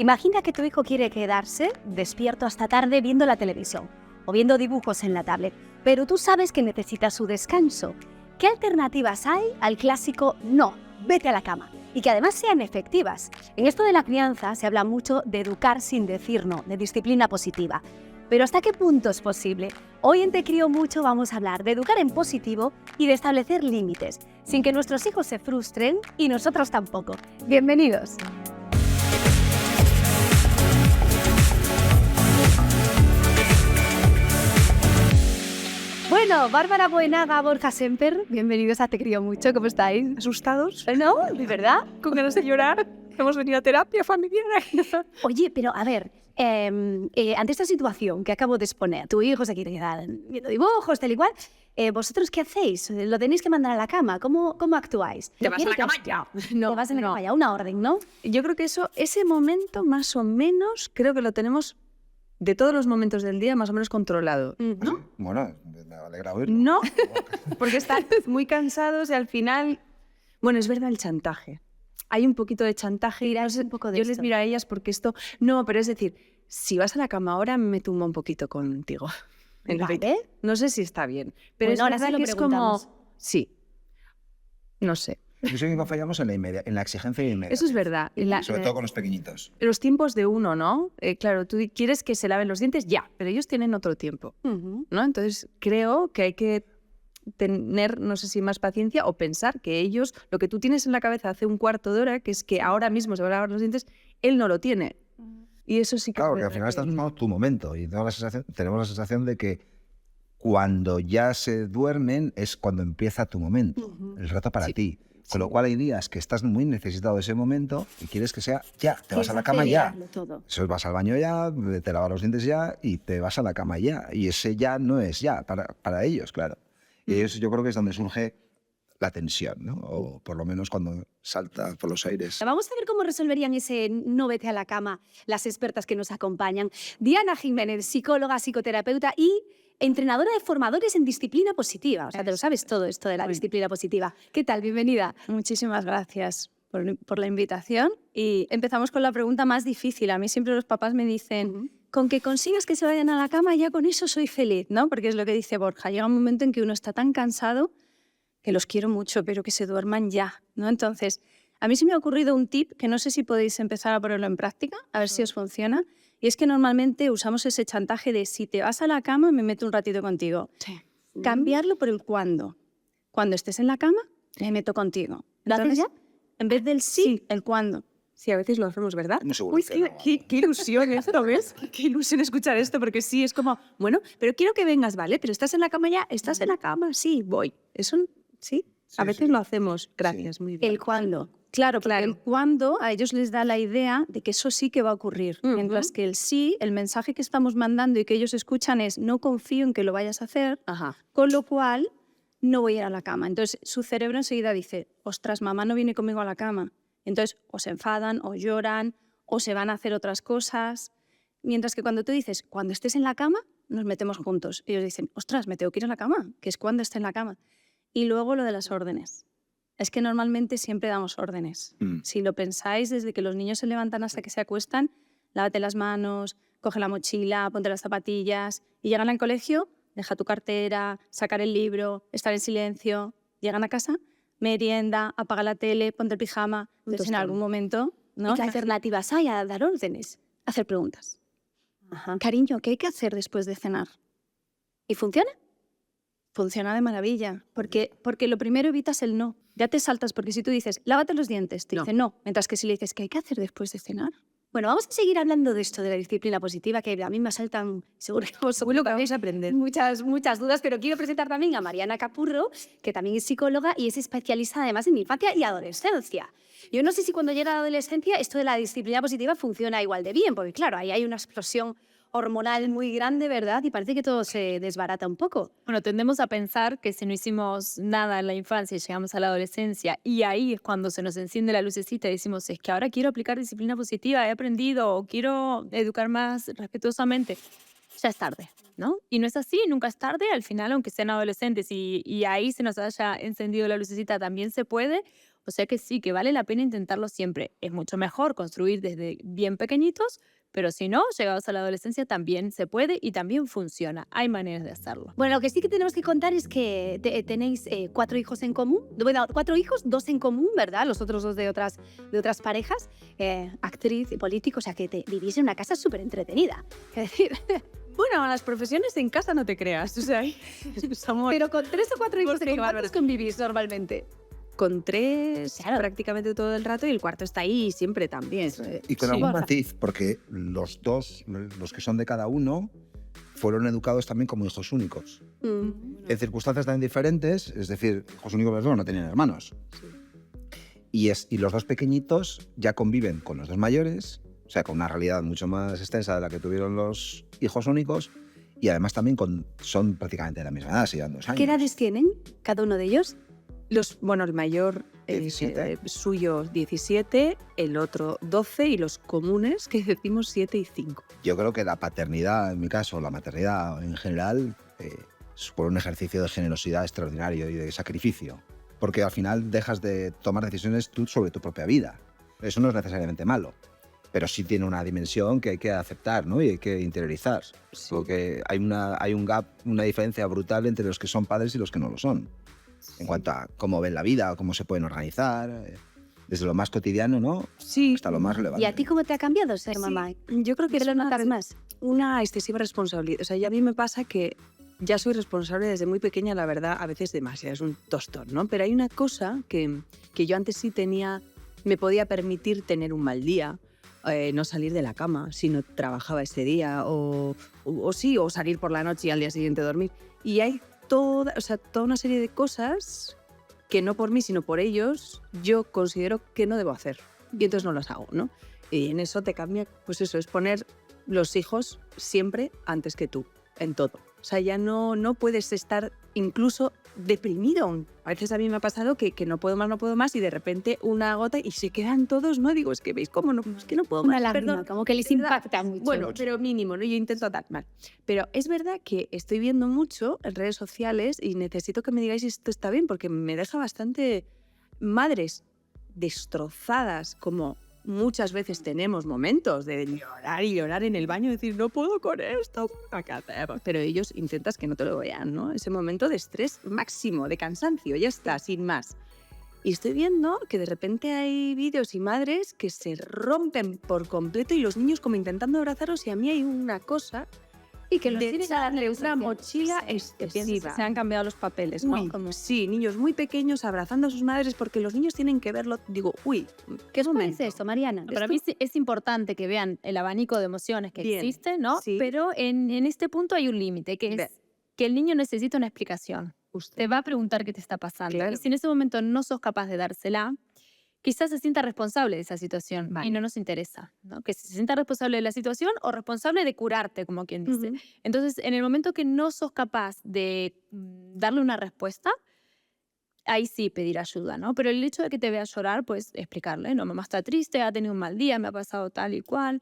Imagina que tu hijo quiere quedarse despierto hasta tarde viendo la televisión o viendo dibujos en la tablet, pero tú sabes que necesita su descanso. ¿Qué alternativas hay al clásico no, vete a la cama? Y que además sean efectivas. En esto de la crianza se habla mucho de educar sin decir no, de disciplina positiva. Pero ¿hasta qué punto es posible? Hoy en Te Crío Mucho vamos a hablar de educar en positivo y de establecer límites, sin que nuestros hijos se frustren y nosotros tampoco. ¡Bienvenidos! Bueno, Bárbara Buenaga, Borja Semper, bienvenidos a Te Crío Mucho, ¿cómo estáis? ¿Asustados? ¿No? ¿De verdad? ¿Con ganas de llorar? Hemos venido a terapia familiar. Oye, pero a ver, ante esta situación que acabo de exponer, tu hijo se quiere quedar viendo dibujos, tal y cual, ¿vosotros qué hacéis? ¿Lo tenéis que mandar a la cama? ¿Cómo actuáis? Te vas a la cama ya. No, te vas a la cama ya, una orden, ¿no? Yo creo que ese momento más o menos, creo que lo tenemos de todos los momentos del día más o menos controlado. ¿No? Bueno, me alegra oírlo. No, porque están muy cansados y al final... Bueno, es verdad el chantaje. Hay un poquito de chantaje. Dirás un poco de Yo esto. les miro a ellas porque esto... No, pero es decir, si vas a la cama ahora, me tumbo un poquito contigo. ¿Vale? No sé si está bien, pero Bueno, es ahora verdad sí lo que es como... preguntamos. Sí. No sé. Yo sé que fallamos en la exigencia y inmediatez. Eso es verdad. Sobre todo con los pequeñitos. Los tiempos de uno, ¿no? Claro, tú quieres que se laven los dientes ya, pero ellos tienen otro tiempo, ¿no? Entonces creo que hay que tener, no sé si más paciencia o pensar que ellos, lo que tú tienes en la cabeza hace un cuarto de hora, que es que ahora mismo se van a lavar los dientes, él no lo tiene. Y eso sí que... Claro, porque al final estás tomando tu momento y tenemos la sensación de que cuando ya se duermen es cuando empieza tu momento, el rato para ti. Con lo cual hay días que estás muy necesitado de ese momento y quieres que sea ya, te vas a la cama ya. Todo. Eso vas al baño ya, te lavas los dientes ya y te vas a la cama ya. Y ese ya no es ya para ellos, claro. Y eso yo creo que es donde surge la tensión, ¿no? O por lo menos cuando salta por los aires. Vamos a ver cómo resolverían ese no vete a la cama las expertas que nos acompañan. Diana Jiménez, psicóloga, psicoterapeuta y entrenadora de formadores en disciplina positiva. O sea, te lo sabes todo esto de la disciplina positiva. ¿Qué tal? Bienvenida. Muchísimas gracias por la invitación. Y empezamos con la pregunta más difícil. A mí siempre los papás me dicen, con que consigas que se vayan a la cama, ya con eso soy feliz, ¿no? Porque es lo que dice Borja. Llega un momento en que uno está tan cansado que los quiero mucho, pero que se duerman ya, ¿no? Entonces, a mí se me ha ocurrido un tip que no sé si podéis empezar a ponerlo en práctica, a ver si os funciona. Y es que normalmente usamos ese chantaje de si te vas a la cama, me meto un ratito contigo. Sí. Cambiarlo por el cuándo. Cuando estés en la cama, me meto contigo. ¿Lo haces Entonces, ya? En vez del sí, el cuándo. Sí, a veces lo hacemos, ¿verdad? Muy seguro Uy, que no. qué ilusión esto, ¿ves? Qué ilusión escuchar esto, porque sí, es como, bueno, pero quiero que vengas, ¿vale? Pero estás en la cama ya, estás en la cama, sí, voy. Eso, sí, a veces sí. lo hacemos. Gracias, muy bien. El cuándo. Claro, porque Claro. el cuándo a ellos les da la idea de que eso sí que va a ocurrir. Mientras que el sí, el mensaje que estamos mandando y que ellos escuchan es no confío en que lo vayas a hacer, Ajá. con lo cual no voy a ir a la cama. Entonces su cerebro enseguida dice, ostras, mamá no viene conmigo a la cama. Entonces o se enfadan o lloran o se van a hacer otras cosas. Mientras que cuando tú dices, cuando estés en la cama, nos metemos juntos. Ellos dicen, ostras, me tengo que ir a la cama, que es cuando esté en la cama. Y luego lo de las órdenes. Es que normalmente siempre damos órdenes. Si lo pensáis, desde que los niños se levantan hasta que se acuestan, lávate las manos, coge la mochila, ponte las zapatillas y llegan al colegio, deja tu cartera, sacar el libro, estar en silencio. Llegan a casa, merienda, apaga la tele, ponte el pijama. Entonces, en algún momento, ¿no? ¿Y qué alternativas hay a dar órdenes? Hacer preguntas. Ajá. Cariño, ¿qué hay que hacer después de cenar? ¿Y funciona? Funciona de maravilla, porque lo primero evitas el no. Ya te saltas, porque si tú dices, lávate los dientes, te No. dice no. Mientras que si le dices, ¿qué hay que hacer después de cenar? Bueno, vamos a seguir hablando de esto, de la disciplina positiva, que a mí me asaltan, seguro que Seguro que vais a aprender. muchas dudas, pero quiero presentar también a Mariana Capurro, que también es psicóloga y es especialista además en infancia y adolescencia. Yo no sé si cuando llega la adolescencia esto de la disciplina positiva funciona igual de bien, porque claro, ahí hay una explosión hormonal muy grande, ¿verdad? Y parece que todo se desbarata un poco. Bueno, tendemos a pensar que si no hicimos nada en la infancia y llegamos a la adolescencia y ahí es cuando se nos enciende la lucecita y decimos, es que ahora quiero aplicar disciplina positiva, he aprendido o quiero educar más respetuosamente, ya es tarde, ¿no? Y no es así, nunca es tarde, al final, aunque sean adolescentes y ahí se nos haya encendido la lucecita, también se puede. O sea que sí, que vale la pena intentarlo siempre. Es mucho mejor construir desde bien pequeñitos, pero si no, llegados a la adolescencia también se puede y también funciona. Hay maneras de hacerlo. Bueno, lo que sí que tenemos que contar es que tenéis 4 hijos en común. Bueno, 4 hijos, 2 en común, ¿verdad? Los otros 2 de otras parejas. Actriz y político, o sea que vivís en una casa súper entretenida. Es decir, Bueno, las profesiones en casa no te creas. O sea, somos pero con 3 o 4 hijos, Porque, ¿con cuántos bárbaro. convivís normalmente? con 3 Claro. prácticamente todo el rato y el cuarto está ahí siempre también. Y con Sí. algún matiz, porque los dos, los que son de cada uno, fueron educados también como hijos únicos. En circunstancias también diferentes, es decir, hijos únicos no tenían hermanos. Y los 2 pequeñitos ya conviven con los 2 mayores, o sea, con una realidad mucho más extensa de la que tuvieron los hijos únicos, y además también son prácticamente de la misma edad, se llevan 2 años. ¿Qué edades tienen cada uno de ellos? Bueno, el mayor 17. suyo 17, el otro 12 y los comunes que decimos 7 y 5. Yo creo que la paternidad, en mi caso, la maternidad en general, supone un ejercicio de generosidad extraordinario y de sacrificio. Porque al final dejas de tomar decisiones tú sobre tu propia vida. Eso no es necesariamente malo, pero sí tiene una dimensión que hay que aceptar, ¿no? Y hay que interiorizar. Sí. Porque hay un gap, una diferencia brutal entre los que son padres y los que no lo son. En cuanto a cómo ven la vida, cómo se pueden organizar, desde lo más cotidiano, ¿no? Sí, Hasta lo más relevante. ¿Y a ti cómo te ha cambiado ser Sí, mamá? yo creo que ¿Te es lo notas más? una excesiva responsabilidad. O sea, ya a mí me pasa que ya soy responsable desde muy pequeña, la verdad, a veces demasiado, es un tostón, ¿no? Pero hay una cosa que yo antes sí me podía permitir tener un mal día, no salir de la cama si no trabajaba ese día, o salir por la noche y al día siguiente dormir. Y hay toda una serie de cosas que no por mí, sino por ellos, yo considero que no debo hacer. Y entonces no las hago, ¿no? Y en eso te cambia, pues eso, es poner los hijos siempre antes que tú, en todo. O sea, ya no puedes estar incluso deprimido. A veces a mí me ha pasado que no puedo más y de repente una gota y se quedan todos, ¿no? Digo, es que veis cómo no, es que no puedo Una más. lágrima, Perdón. como que les Es verdad. impacta mucho. Bueno, pero mínimo, ¿no? Yo intento dar mal. Pero es verdad que estoy viendo mucho en redes sociales y necesito que me digáis si esto está bien, porque me deja bastante madres destrozadas, como muchas veces tenemos momentos de llorar y llorar en el baño y decir, no puedo con esto, ¿qué hacemos? Pero ellos intentas que no te lo vean, ¿no? Ese momento de estrés máximo, de cansancio, ya está, sin más. Y estoy viendo que de repente hay vídeos y madres que se rompen por completo y los niños como intentando abrazarlos y a mí hay una cosa Y que los de tienes a darle echarle una mochila Que piensas que excesiva. se han cambiado los papeles, ¿no? Uy, Como- sí, niños muy pequeños abrazando a sus madres porque los niños tienen que verlo. Digo, uy, ¿Qué os momento. parece esto, Mariana? Para mí es importante que vean el abanico de emociones que Bien, existe, ¿no? sí. Pero en este punto hay un límite, que Bien. es que el niño necesita una explicación. Usted. Te va a preguntar qué te está pasando. Claro. Y si en ese momento no sos capaz de dársela, quizás se sienta responsable de esa situación Vale. y no nos interesa, ¿no? Que se sienta responsable de la situación o responsable de curarte, como quien dice. Ujú. Entonces, en el momento que no sos capaz de darle una respuesta, ahí sí pedir ayuda, ¿no? Pero el hecho de que te vea llorar, pues explicarle, no, mamá está triste, ha tenido un mal día, me ha pasado tal y cual.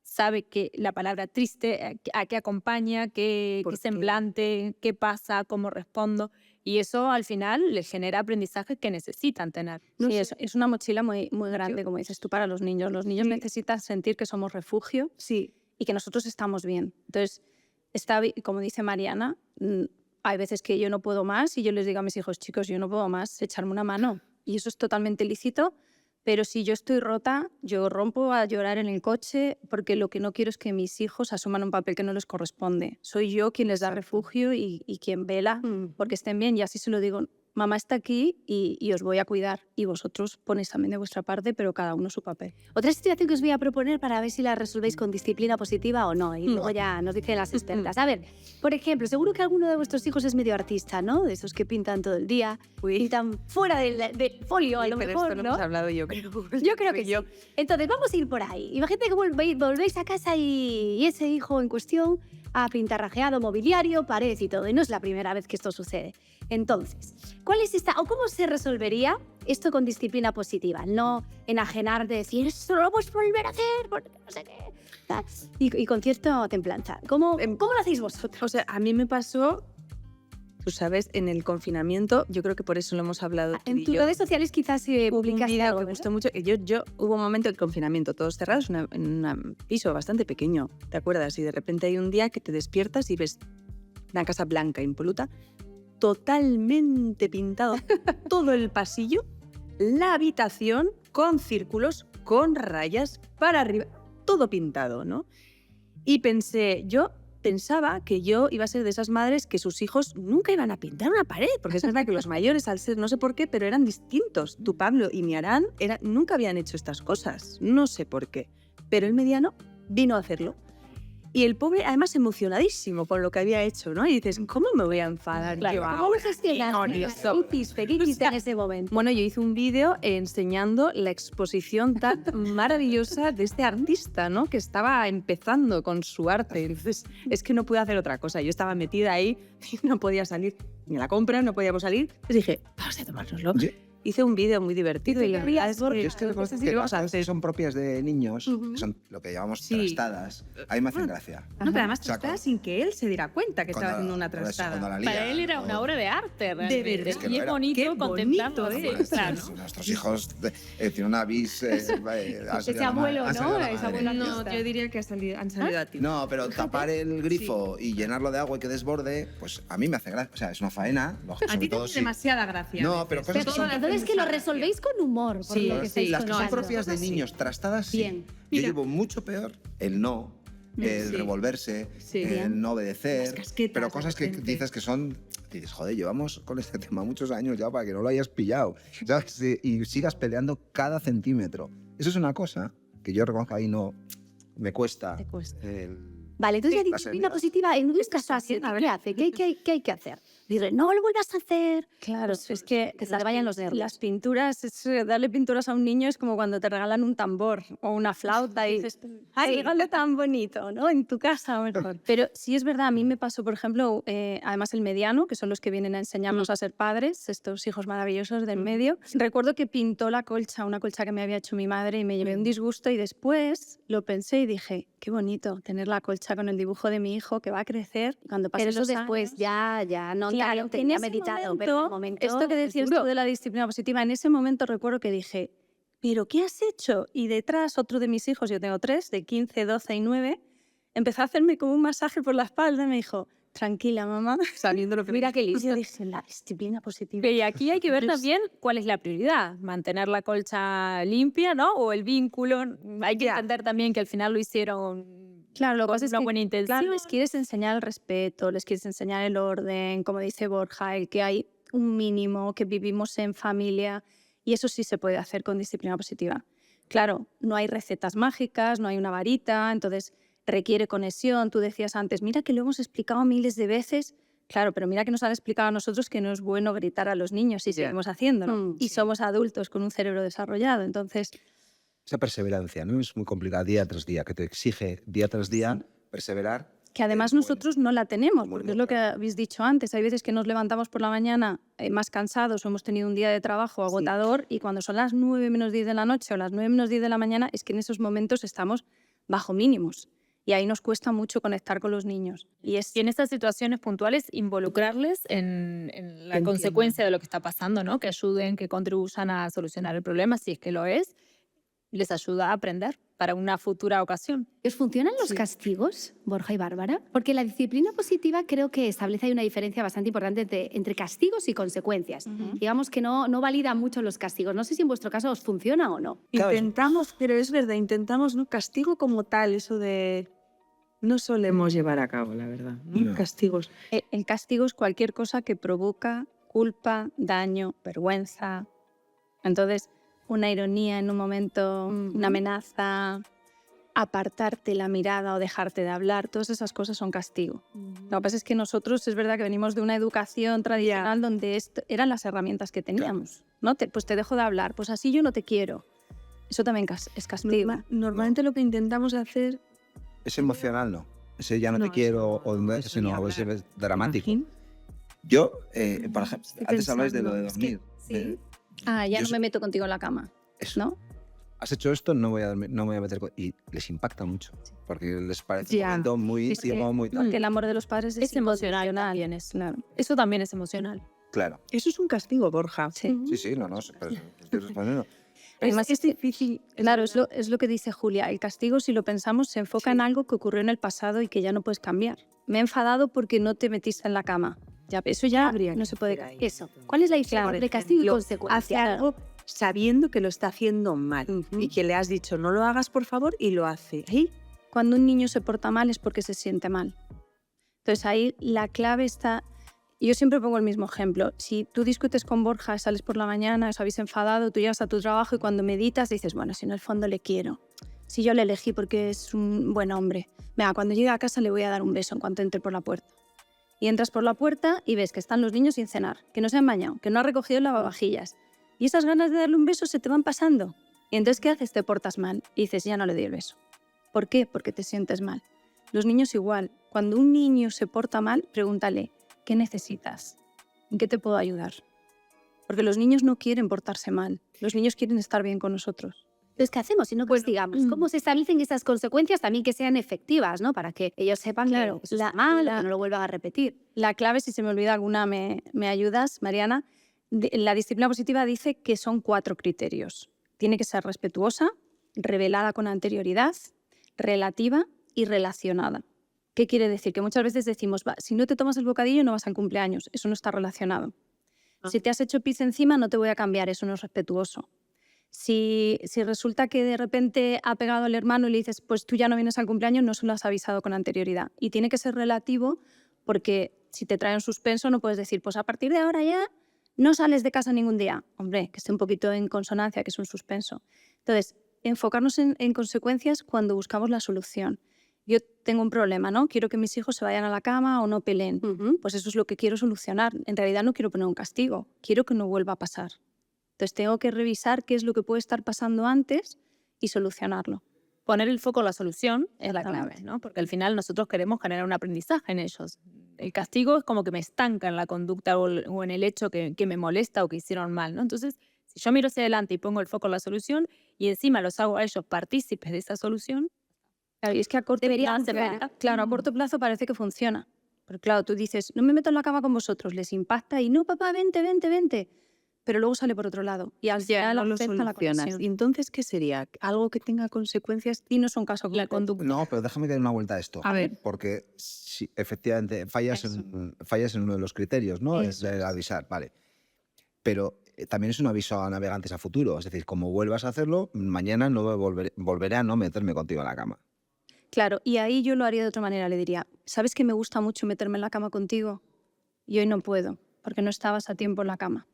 Sabe que la palabra triste, a qué acompaña, qué ¿Por qué? semblante, qué pasa, cómo respondo. Y eso al final les genera aprendizajes que necesitan tener. No Sí, sé. es una mochila muy, muy grande, como dices tú, para los niños. Los niños Sí. necesitan sentir que somos refugio Sí, y que nosotros estamos bien. Entonces, como dice Mariana, hay veces que yo no puedo más y yo les digo a mis hijos, chicos, yo no puedo más, echarme una mano. Y eso es totalmente lícito, pero si yo estoy rota, yo rompo a llorar en el coche porque lo que no quiero es que mis hijos asuman un papel que no les corresponde. Soy yo quien les da refugio y quien vela porque estén bien. Y así se lo digo, mamá está aquí y os voy a cuidar. Y vosotros ponéis también de vuestra parte, pero cada uno su papel. Otra situación que os voy a proponer para ver si la resolvéis con disciplina positiva o no. Y luego ya nos dicen las expertas. A ver, por ejemplo, seguro que alguno de vuestros hijos es medio artista, ¿no? De esos que pintan todo el día, Uy. pintan fuera del folio, a lo pero mejor, esto lo ¿no? hemos hablado yo creo. Yo creo que sí. Entonces, vamos a ir por ahí. Imagínate que volvéis a casa y ese hijo en cuestión ha pintarrajeado mobiliario, pared y todo. Y no es la primera vez que esto sucede. Entonces, ¿cuál es esta o cómo se resolvería esto con disciplina positiva? No enajenar de decir, esto no lo puedes volver a hacer, porque no sé qué. Tal. Y con cierta templanza. ¿Cómo lo hacéis vosotros? O sea, a mí me pasó Tú sabes, en el confinamiento, yo creo que por eso lo hemos hablado tú En y tus yo. redes sociales quizás Hubo un publicaste vídeo algo, que ¿verdad? gustó mucho. Hubo un momento del confinamiento, todos cerrados, en un piso bastante pequeño, ¿te acuerdas? Y de repente hay un día que te despiertas y ves una casa blanca, impoluta, totalmente pintado todo el pasillo, la habitación con círculos, con rayas para arriba, todo pintado, ¿no? Y yo pensaba que yo iba a ser de esas madres que sus hijos nunca iban a pintar una pared, porque es verdad que los mayores, al ser no sé por qué, pero eran distintos. Tu Pablo y mi Arán nunca habían hecho estas cosas, no sé por qué. Pero el mediano vino a hacerlo. Y el pobre, además, emocionadísimo por lo que había hecho, ¿no? Y dices, ¿cómo me voy a enfadar yo ¿Cómo lo ahora? gestionaste? ¿Qué hiciste en ese momento? Bueno, yo hice un vídeo enseñando la exposición tan maravillosa de este artista, ¿no? Que estaba empezando con su arte. Entonces, es que no pude hacer otra cosa. Yo estaba metida ahí y no podía salir ni a la compra, no podíamos salir. Entonces dije, vamos a tomárnoslo. Sí. Hice un vídeo muy divertido y la verdad es Yo que... es que reconozco que las cosas que son propias de niños, que son lo que llamamos Sí. trastadas, a mí me hacen gracia. No, pero además O sea, trastada sin que él se diera cuenta que Cuando- estaba haciendo una por eso, trastada. cuando la Para lían, él era o- una obra de arte, realmente. verdad. Es que y lo es era. bonito Qué contemplarlo bonito así, es. claro. Nuestros hijos tienen una vis. Ese abuelo, ¿no? Ese abuelo No, artista. yo diría que han salido a ti. No, pero tapar el grifo y llenarlo de agua y que desborde, pues a mí me hace gracia. O sea, es una faena. A sobre ti te todo hace si- demasiada gracia. No, a veces. pero cosas que son- Entonces que lo resolvéis con humor, por Sí, lo que sí, estáis las que son contando. propias de niños, trastadas, sí. Bien. Yo Mira. llevo mucho peor el no, el Sí. revolverse, Sí. el no obedecer, Las casquetas, pero de cosas que repente. dices que son... Dices, joder, llevamos con este tema muchos años ya para que no lo hayas pillado, ¿sabes? Y sigas peleando cada centímetro. Eso es una cosa que yo reconozco ahí no... Me cuesta. Te cuesta. Vale, entonces la la disciplina seriedad. positiva en un caso así, ¿qué hace? ¿Qué hay que hacer? Dire, no lo vuelvas a hacer. Claro, es que Que se te vayan los nervios. las pinturas, darle pinturas a un niño es como cuando te regalan un tambor o una flauta y dices, ¡ay, regalo tan bonito! ¿No? En tu casa mejor. Pero sí es verdad, a mí me pasó, por ejemplo, además el mediano, que son los que vienen a enseñarnos a ser padres, estos hijos maravillosos del medio. Recuerdo que pintó la colcha, una colcha que me había hecho mi madre, y me llevé un disgusto y después lo pensé y dije, qué bonito tener la colcha con el dibujo de mi hijo que va a crecer. Y cuando Pero pasen eso los después años, ya no claro, te en ha ese meditado, pero en el momento esto que es decías duro. tú de la disciplina positiva, en ese momento recuerdo que dije, ¿pero qué has hecho? Y detrás otro de mis hijos, yo tengo 3, de 15, 12 y 9, empezó a hacerme como un masaje por la espalda y me dijo, tranquila, mamá. Sabiendo lo que Mira qué Y listo. yo dije, la disciplina positiva. Y aquí hay que ver también cuál es la prioridad, mantener la colcha limpia, ¿no? O el vínculo. Hay que Ya. entender también que al final lo hicieron Claro, lo que con pasa es una que buena intención. claro, les quieres enseñar el respeto, les quieres enseñar el orden, como dice Borja, el que hay un mínimo, que vivimos en familia, y eso sí se puede hacer con disciplina positiva. Claro, no hay recetas mágicas, no hay una varita, entonces requiere conexión. Tú decías antes, mira que lo hemos explicado miles de veces. Claro, pero mira que nos han explicado a nosotros que no es bueno gritar a los niños y Ya. seguimos haciéndolo. Mm, Y somos adultos con un cerebro desarrollado, entonces Esa perseverancia, ¿no? Es muy complicada día tras día, que te exige día tras día perseverar. que además Muy- nosotros no la tenemos, muy porque es lo que claro. habéis dicho antes. Hay veces que nos levantamos por la mañana más cansados o hemos tenido un día de trabajo agotador y cuando son las 9 menos 10 de la noche o las 9 menos 10 de la mañana es que en esos momentos estamos bajo mínimos y ahí nos cuesta mucho conectar con los niños. Y es Y en estas situaciones puntuales, involucrarles en la entiendan. consecuencia de lo que está pasando, ¿no? Que ayuden, que contribuyan a solucionar el problema, si es que lo es, les ayuda a aprender para una futura ocasión. ¿Os funcionan los Sí. castigos, Borja y Bárbara? Porque la disciplina positiva creo que establece ahí una diferencia bastante importante entre castigos y consecuencias. Digamos que no valida mucho los castigos. No sé si en vuestro caso os funciona o no. Claro, Intentamos, pero es verdad, intentamos, ¿no? Castigo como tal, eso de... No solemos llevar a cabo, la verdad, ¿no? No. Castigos. el castigo es cualquier cosa que provoca culpa, daño, vergüenza. Entonces, una ironía en un momento, una amenaza, apartarte la mirada o dejarte de hablar, todas esas cosas son castigo. Lo que pasa es que nosotros es verdad que venimos de una educación tradicional donde eran las herramientas que teníamos. ¿No? Pues te dejo de hablar, pues así yo no te quiero. Eso también es castigo. Normalmente lo que intentamos hacer... Es emocional, ¿no? Ese ya no, No, te quiero, eso o no, ese eso ni no, hablar. ese es dramático. Imagín. Yo, por ejemplo, Estoy antes hablabais de lo de pensando, es que- dormir. Ya Yo no soy- me meto contigo en la cama, Eso. ¿no? has hecho esto, no voy a meter... Y les impacta mucho, porque les parece un momento muy íntimo, muy tal. Porque el amor de los padres Es emocional también, claro. Eso también es emocional. Claro. Eso es un castigo, Borja. Sí. Sí, no, pero estoy respondiendo. Además, es difícil. Claro, es lo que dice Julia. El castigo, si lo pensamos, se enfoca en algo que ocurrió en el pasado y que ya no puedes cambiar. Me he enfadado porque no te metiste en la cama. Ya, eso ya no se puede cambiar. Eso. ¿Cuál es la diferencia entre castigo y Hace consecuencia? algo sabiendo que lo está haciendo mal y que le has dicho no lo hagas por favor y lo hace. Ahí, Cuando un niño se porta mal es porque se siente mal. Entonces ahí la clave está... Yo siempre pongo el mismo ejemplo. Si tú discutes con Borja, sales por la mañana, os habéis enfadado, tú llegas a tu trabajo y cuando meditas dices, bueno, si en el fondo le quiero. Si yo le elegí porque es un buen hombre. Venga, cuando llegue a casa le voy a dar un beso en cuanto entre por la puerta. Y entras por la puerta y ves que están los niños sin cenar, que no se han bañado, que no ha recogido el lavavajillas. Y esas ganas de darle un beso se te van pasando. Y entonces, ¿qué haces? Te portas mal y dices, ya no le doy el beso. ¿Por qué? Porque te sientes mal. Los niños igual. Cuando un niño se porta mal, pregúntale, ¿qué necesitas? ¿En qué te puedo ayudar? Porque los niños no quieren portarse mal. Los niños quieren estar bien con nosotros. Entonces, ¿qué hacemos si no castigamos? ¿Cómo se establecen esas consecuencias también que sean efectivas, ¿no? Para que ellos sepan que eso está mal, que no lo vuelvan a repetir. La clave, si se me olvida alguna, me ayudas, Mariana. La disciplina positiva dice que son 4 criterios. Tiene que ser respetuosa, revelada con anterioridad, relativa y relacionada. ¿Qué quiere decir? Que muchas veces decimos, si no te tomas el bocadillo no vas al cumpleaños. Eso no está relacionado. Si te has hecho pis encima no te voy a cambiar. Eso no es respetuoso. Si resulta que de repente ha pegado al hermano y le dices, pues tú ya no vienes al cumpleaños, no se lo has avisado con anterioridad. Y tiene que ser relativo porque si te trae un suspenso no puedes decir, pues a partir de ahora ya no sales de casa ningún día. Hombre, que esté un poquito en consonancia, que es un suspenso. Entonces, enfocarnos en consecuencias cuando buscamos la solución. Yo tengo un problema, ¿no? Quiero que mis hijos se vayan a la cama o no peleen. Pues eso es lo que quiero solucionar. En realidad no quiero poner un castigo, quiero que no vuelva a pasar. Entonces tengo que revisar qué es lo que puede estar pasando antes y solucionarlo. Poner el foco en la solución es la clave, ¿no? Porque al final nosotros queremos generar un aprendizaje en ellos. El castigo es como que me estanca en la conducta o en el hecho que me molesta o que hicieron mal, ¿no? Entonces, si yo miro hacia adelante y pongo el foco en la solución y encima los hago a ellos partícipes de esa solución, claro, y es que a corto plazo parece que funciona. Pero claro, tú dices, no me meto en la cama con vosotros, les impacta y no, papá, vente. Pero luego sale por otro lado y al final no lo afecta la solucionas. conexión. ¿Y entonces qué sería? ¿Algo que tenga consecuencias? Y no son casos la concretos. conducta. No, pero déjame que dé una vuelta a esto. A ver. Porque si efectivamente fallas en uno de los criterios, ¿no? Es el avisar, vale. Pero también es un aviso a navegantes a futuro. Es decir, como vuelvas a hacerlo, mañana no volveré a no meterme contigo en la cama. Claro, y ahí yo lo haría de otra manera. Le diría, ¿sabes que me gusta mucho meterme en la cama contigo? Y hoy no puedo, porque no estabas a tiempo en la cama.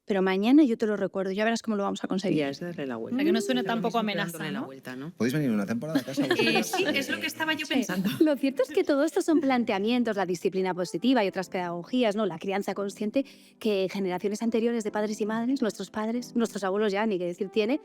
Pero mañana yo te lo recuerdo, ya verás cómo lo vamos a conseguir. Ya es darle la vuelta. Para que no suene Lo tampoco mismo que amenaza, dándole la ¿no? vuelta, ¿no? ¿Podéis venir una temporada a casa? Sí, es lo que estaba yo pensando. Lo cierto es que todo esto son planteamientos, la disciplina positiva y otras pedagogías, ¿no? La crianza consciente que generaciones anteriores de padres y madres, nuestros padres, nuestros abuelos ya, ni qué decir tiene,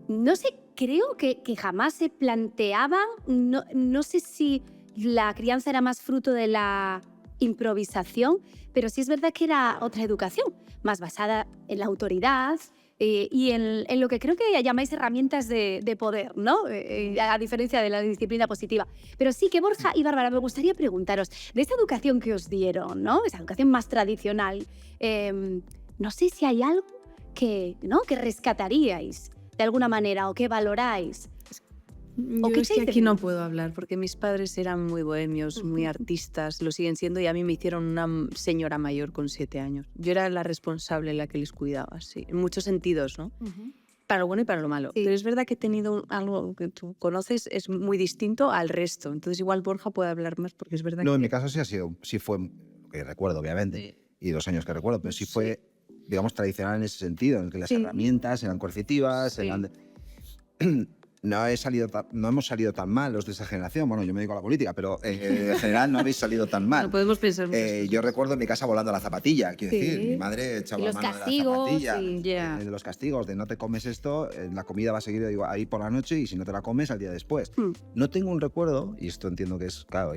no sé, creo que jamás se planteaban, no sé si la crianza era más fruto de la improvisación, pero sí es verdad que era otra educación, más basada en la autoridad y en lo que creo que llamáis herramientas de poder, ¿no? A diferencia de la disciplina positiva. Pero sí que Borja y Bárbara, me gustaría preguntaros, de esa educación que os dieron, ¿no? Esa educación más tradicional, no sé si hay algo que rescataríais de alguna manera o que valoráis. Yo qué es que echáis de aquí no menos? puedo hablar porque mis padres eran muy bohemios, muy artistas, lo siguen siendo y a mí me hicieron una señora mayor con 7 años. Yo era la responsable, la que les cuidaba, sí, en muchos sentidos, ¿no? Para lo bueno y para lo malo. Sí. Pero es verdad que he tenido algo que tú conoces, es muy distinto al resto. Entonces igual Borja puede hablar más porque es verdad No, que... en mi caso sí fue, lo que recuerdo, obviamente, y los años que recuerdo, pero sí fue, digamos, tradicional en ese sentido, en que las herramientas eran coercitivas, eran... No hemos salido tan mal los de esa generación. Bueno, yo me dedico a la política, pero en general no habéis salido tan mal. No podemos pensar muchas Yo recuerdo en mi casa volando la zapatilla, quiero decir, mi madre echaba Y la los mano castigos, de la zapatilla, y- de los castigos, de no te comes esto, la comida va a seguir ahí por la noche y si no te la comes al día después. No tengo un recuerdo, y esto entiendo que es, claro,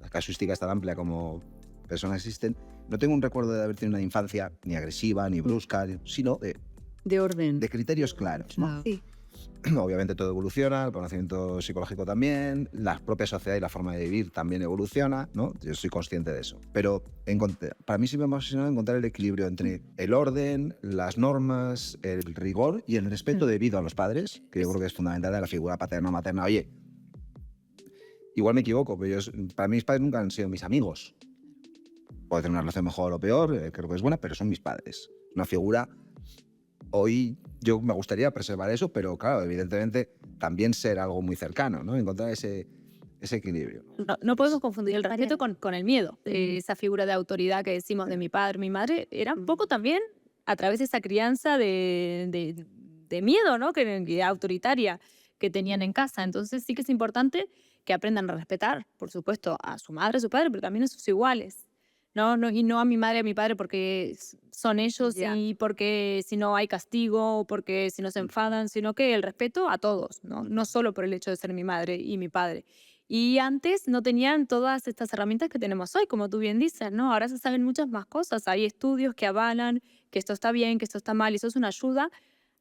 la casuística es tan amplia como personas existen, no tengo un recuerdo de haber tenido una infancia ni agresiva, ni brusca, sino de orden. de criterios claros, ¿no? Claro. Sí. Obviamente todo evoluciona, el conocimiento psicológico también, la propia sociedad y la forma de vivir también evoluciona, ¿no? Yo soy consciente de eso. Pero para mí siempre me ha apasionado encontrar el equilibrio entre el orden, las normas, el rigor y el respeto debido a los padres, que yo creo que es fundamental de la figura paterna o materna. Oye, igual me equivoco, pero para mí mis padres nunca han sido mis amigos. Puede tener una relación mejor o peor, creo que es buena, pero son mis padres. Una figura... Hoy yo me gustaría preservar eso, pero claro, evidentemente también ser algo muy cercano, ¿no? Encontrar ese equilibrio. No podemos confundir el respeto con el miedo. Esa figura de autoridad que decimos de mi padre, mi madre, era un poco también a través de esa crianza de miedo, ¿no? Que autoritaria que tenían en casa. Entonces sí que es importante que aprendan a respetar, por supuesto, a su madre, a su padre, pero también a sus iguales. Y no a mi madre y a mi padre porque son ellos y porque si no hay castigo o porque si no se enfadan, sino que el respeto a todos, no solo por el hecho de ser mi madre y mi padre. Y antes no tenían todas estas herramientas que tenemos hoy, como tú bien dices, ¿no? Ahora se saben muchas más cosas, hay estudios que avalan que esto está bien, que esto está mal, y eso es una ayuda.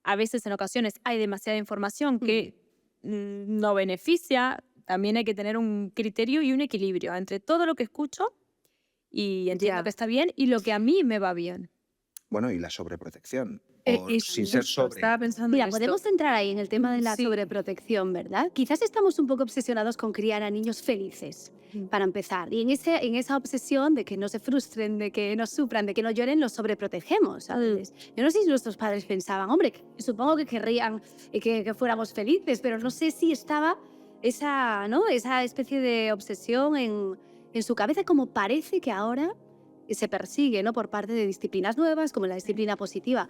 A veces, en ocasiones, hay demasiada información que no beneficia. También hay que tener un criterio y un equilibrio entre todo lo que escucho y entiendo que está bien y lo que a mí me va bien. Bueno, y la sobreprotección. Sin Justo, ser sobre. estaba pensando Mira, en esto. podemos entrar ahí en el tema de la Sí. sobreprotección, ¿verdad? Quizás estamos un poco obsesionados con criar a niños felices, para empezar. Y en esa obsesión de que no se frustren, de que no sufran, de que no lloren, los sobreprotegemos a veces. Yo no sé si nuestros padres pensaban, hombre, supongo que querrían que fuéramos felices, pero no sé si estaba esa especie de obsesión en su cabeza, como parece que ahora se persigue, ¿no? Por parte de disciplinas nuevas, como la disciplina positiva.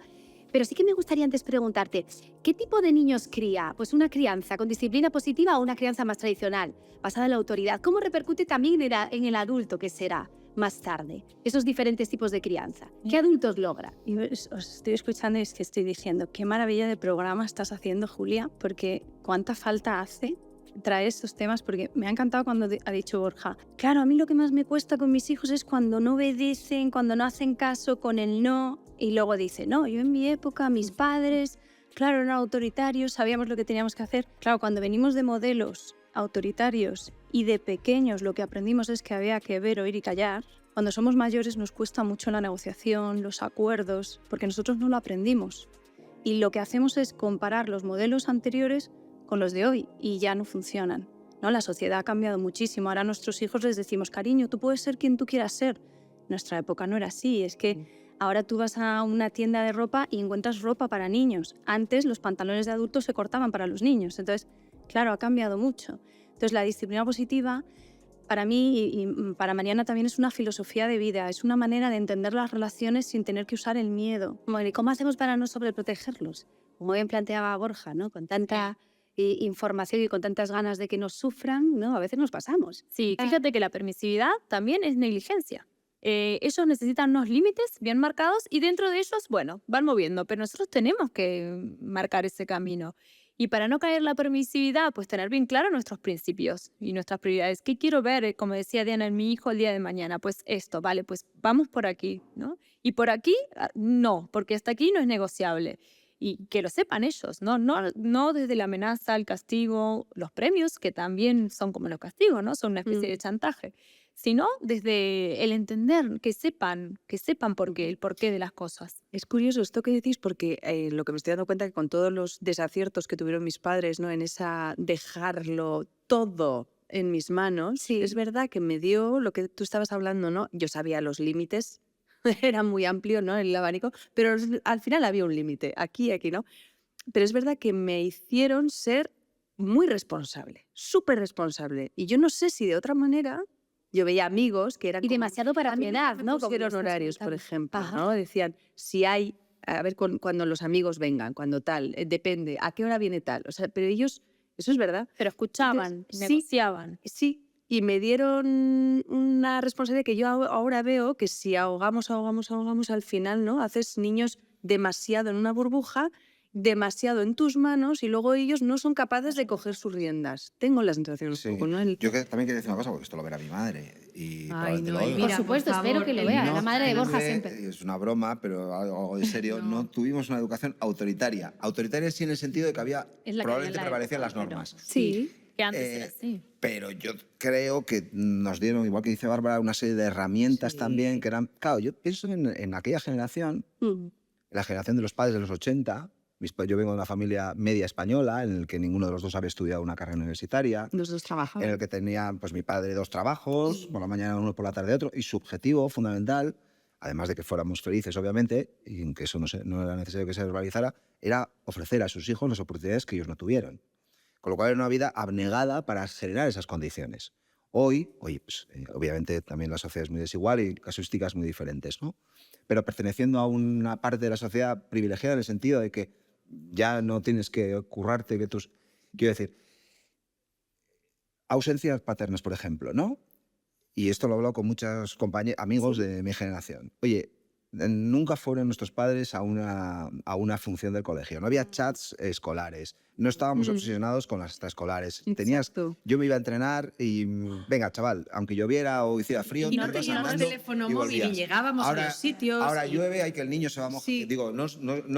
Pero sí que me gustaría antes preguntarte, ¿qué tipo de niños cría? Pues una crianza con disciplina positiva o una crianza más tradicional, basada en la autoridad. ¿Cómo repercute también en el adulto que será más tarde? Esos diferentes tipos de crianza. ¿Qué adultos logra? Y os estoy escuchando y es que estoy diciendo, qué maravilla de programa estás haciendo, Julia, porque cuánta falta hace traer estos temas, porque me ha encantado cuando ha dicho Borja, claro, a mí lo que más me cuesta con mis hijos es cuando no obedecen, cuando no hacen caso con el no, y luego dice, no, yo en mi época, mis padres, claro, eran autoritarios, sabíamos lo que teníamos que hacer. Claro, cuando venimos de modelos autoritarios y de pequeños lo que aprendimos es que había que ver, oír y callar, cuando somos mayores nos cuesta mucho la negociación, los acuerdos, porque nosotros no lo aprendimos. Y lo que hacemos es comparar los modelos anteriores con los de hoy y ya no funcionan, ¿no? La sociedad ha cambiado muchísimo. Ahora a nuestros hijos les decimos, cariño, tú puedes ser quien tú quieras ser. En nuestra época no era así. Es que ahora tú vas a una tienda de ropa y encuentras ropa para niños. Antes los pantalones de adultos se cortaban para los niños. Entonces, claro, ha cambiado mucho. Entonces la disciplina positiva para mí y para Mariana también es una filosofía de vida. Es una manera de entender las relaciones sin tener que usar el miedo. Bueno, ¿y cómo hacemos para no sobreprotegerlos? Como bien planteaba Borja, ¿no? Con tanta información y con tantas ganas de que nos sufran, ¿no? A veces nos pasamos. Sí, fíjate que la permisividad también es negligencia. Ellos necesitan unos límites bien marcados y dentro de ellos, bueno, van moviendo, pero nosotros tenemos que marcar ese camino. Y para no caer en la permisividad, pues tener bien claro nuestros principios y nuestras prioridades. ¿Qué quiero ver, como decía Diana, en mi hijo el día de mañana? Pues esto, vale, pues vamos por aquí, ¿no? Y por aquí, no, porque hasta aquí no es negociable. Y que lo sepan ellos, no desde la amenaza, el castigo, los premios, que también son como los castigos, ¿no? Son una especie de chantaje, sino desde el entender, que sepan el porqué de las cosas. Es curioso esto que decís porque lo que me estoy dando cuenta es que con todos los desaciertos que tuvieron mis padres, ¿no? En esa dejarlo todo en mis manos, Sí. es verdad que me dio lo que tú estabas hablando, ¿no? Yo sabía los límites, era muy amplio, ¿no? El abanico, pero al final había un límite, aquí, ¿no? Pero es verdad que me hicieron ser muy responsable, súper responsable. Y yo no sé si de otra manera yo veía amigos que eran Y demasiado para mi edad, ¿no? Como pusieron lo estás horarios, por contando. ejemplo, Ajá. ¿no? Decían, si hay, a ver, cuando los amigos vengan, cuando tal, depende, ¿a qué hora viene tal? O sea, pero ellos, eso es verdad. Pero escuchaban, Entonces, negociaban. Sí, y me dieron una responsabilidad que yo ahora veo que si ahogamos al final, ¿no? Haces niños demasiado en una burbuja, demasiado en tus manos y luego ellos no son capaces de coger sus riendas. Tengo la sensación un Sí. poco, ¿no? Yo también quiero decir una cosa, porque esto lo verá mi madre. y Ay, probablemente no, lo oiga. mira, Por supuesto, por espero favor, que lo el vea. No La madre de Borja tuve- siempre. Es una broma, pero algo de serio. No tuvimos una educación autoritaria. Autoritaria sí en el sentido de que había, Es la que probablemente había en la prevalecían las época, pero- normas. Sí. Que antes era así. Pero yo creo que nos dieron, igual que dice Bárbara, una serie de herramientas también que eran... Claro, yo pienso en aquella generación, la generación de los padres de los 80. Yo vengo de una familia media española en el que ninguno de los dos había estudiado una carrera universitaria, Los dos trabajaban. en el que tenía pues, mi padre 2 trabajos, por la mañana uno, por la tarde otro, y su objetivo fundamental, además de que fuéramos felices, obviamente, y que eso no era necesario que se verbalizara, era ofrecer a sus hijos las oportunidades que ellos no tuvieron. Con lo cual era una vida abnegada para generar esas condiciones. Hoy pues, obviamente también la sociedad es muy desigual y casuísticas muy diferentes, ¿no? Pero perteneciendo a una parte de la sociedad privilegiada en el sentido de que ya no tienes que currarte que tus... Quiero decir, ausencias paternas, por ejemplo, ¿no? Y esto lo he hablado con muchos amigos de mi generación. Oye, nunca fueron nuestros padres a una función del colegio. No había chats escolares. No estábamos obsesionados con las extraescolares. Exacto. Yo me iba a entrenar y, venga, chaval, aunque lloviera o hiciera frío, Y tú no ibas teníamos andando teléfono y móvil y volvías. llegábamos a los sitios. Ahora y- llueve, hay que el niño se va a mojar. Sí. Digo, no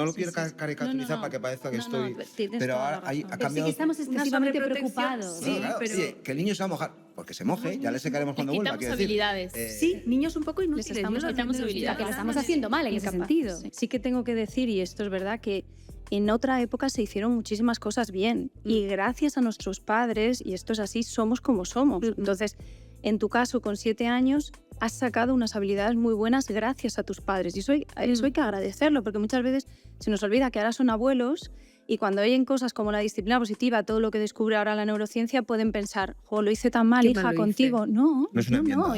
lo quiero caricaturizar para que parezca que estoy... tienes Pero toda la ahora razón. ha Pero sí cambiado... que estamos excesivamente preocupados. Sí, Claro, pero- oye, que el niño se va a mojar. Porque se moje, ya le secaremos cuando vuelva. quitamos quiero decir. habilidades. Sí, niños un poco Les inútiles. estamos yo lo quitando entiendo. habilidades. Que la estamos haciendo mal en ese Incapaz. sentido. Sí que tengo que decir, y esto es verdad, que en otra época se hicieron muchísimas cosas bien. Y gracias a nuestros padres, y esto es así, somos como somos. Entonces, en tu caso, con 7 años, has sacado unas habilidades muy buenas gracias a tus padres. Y eso hay que agradecerlo, porque muchas veces se nos olvida que ahora son abuelos y cuando oyen cosas como la disciplina positiva, todo lo que descubre ahora la neurociencia, pueden pensar, jo, lo hice tan mal, Qué hija, mal lo contigo. No, No es una enmienda,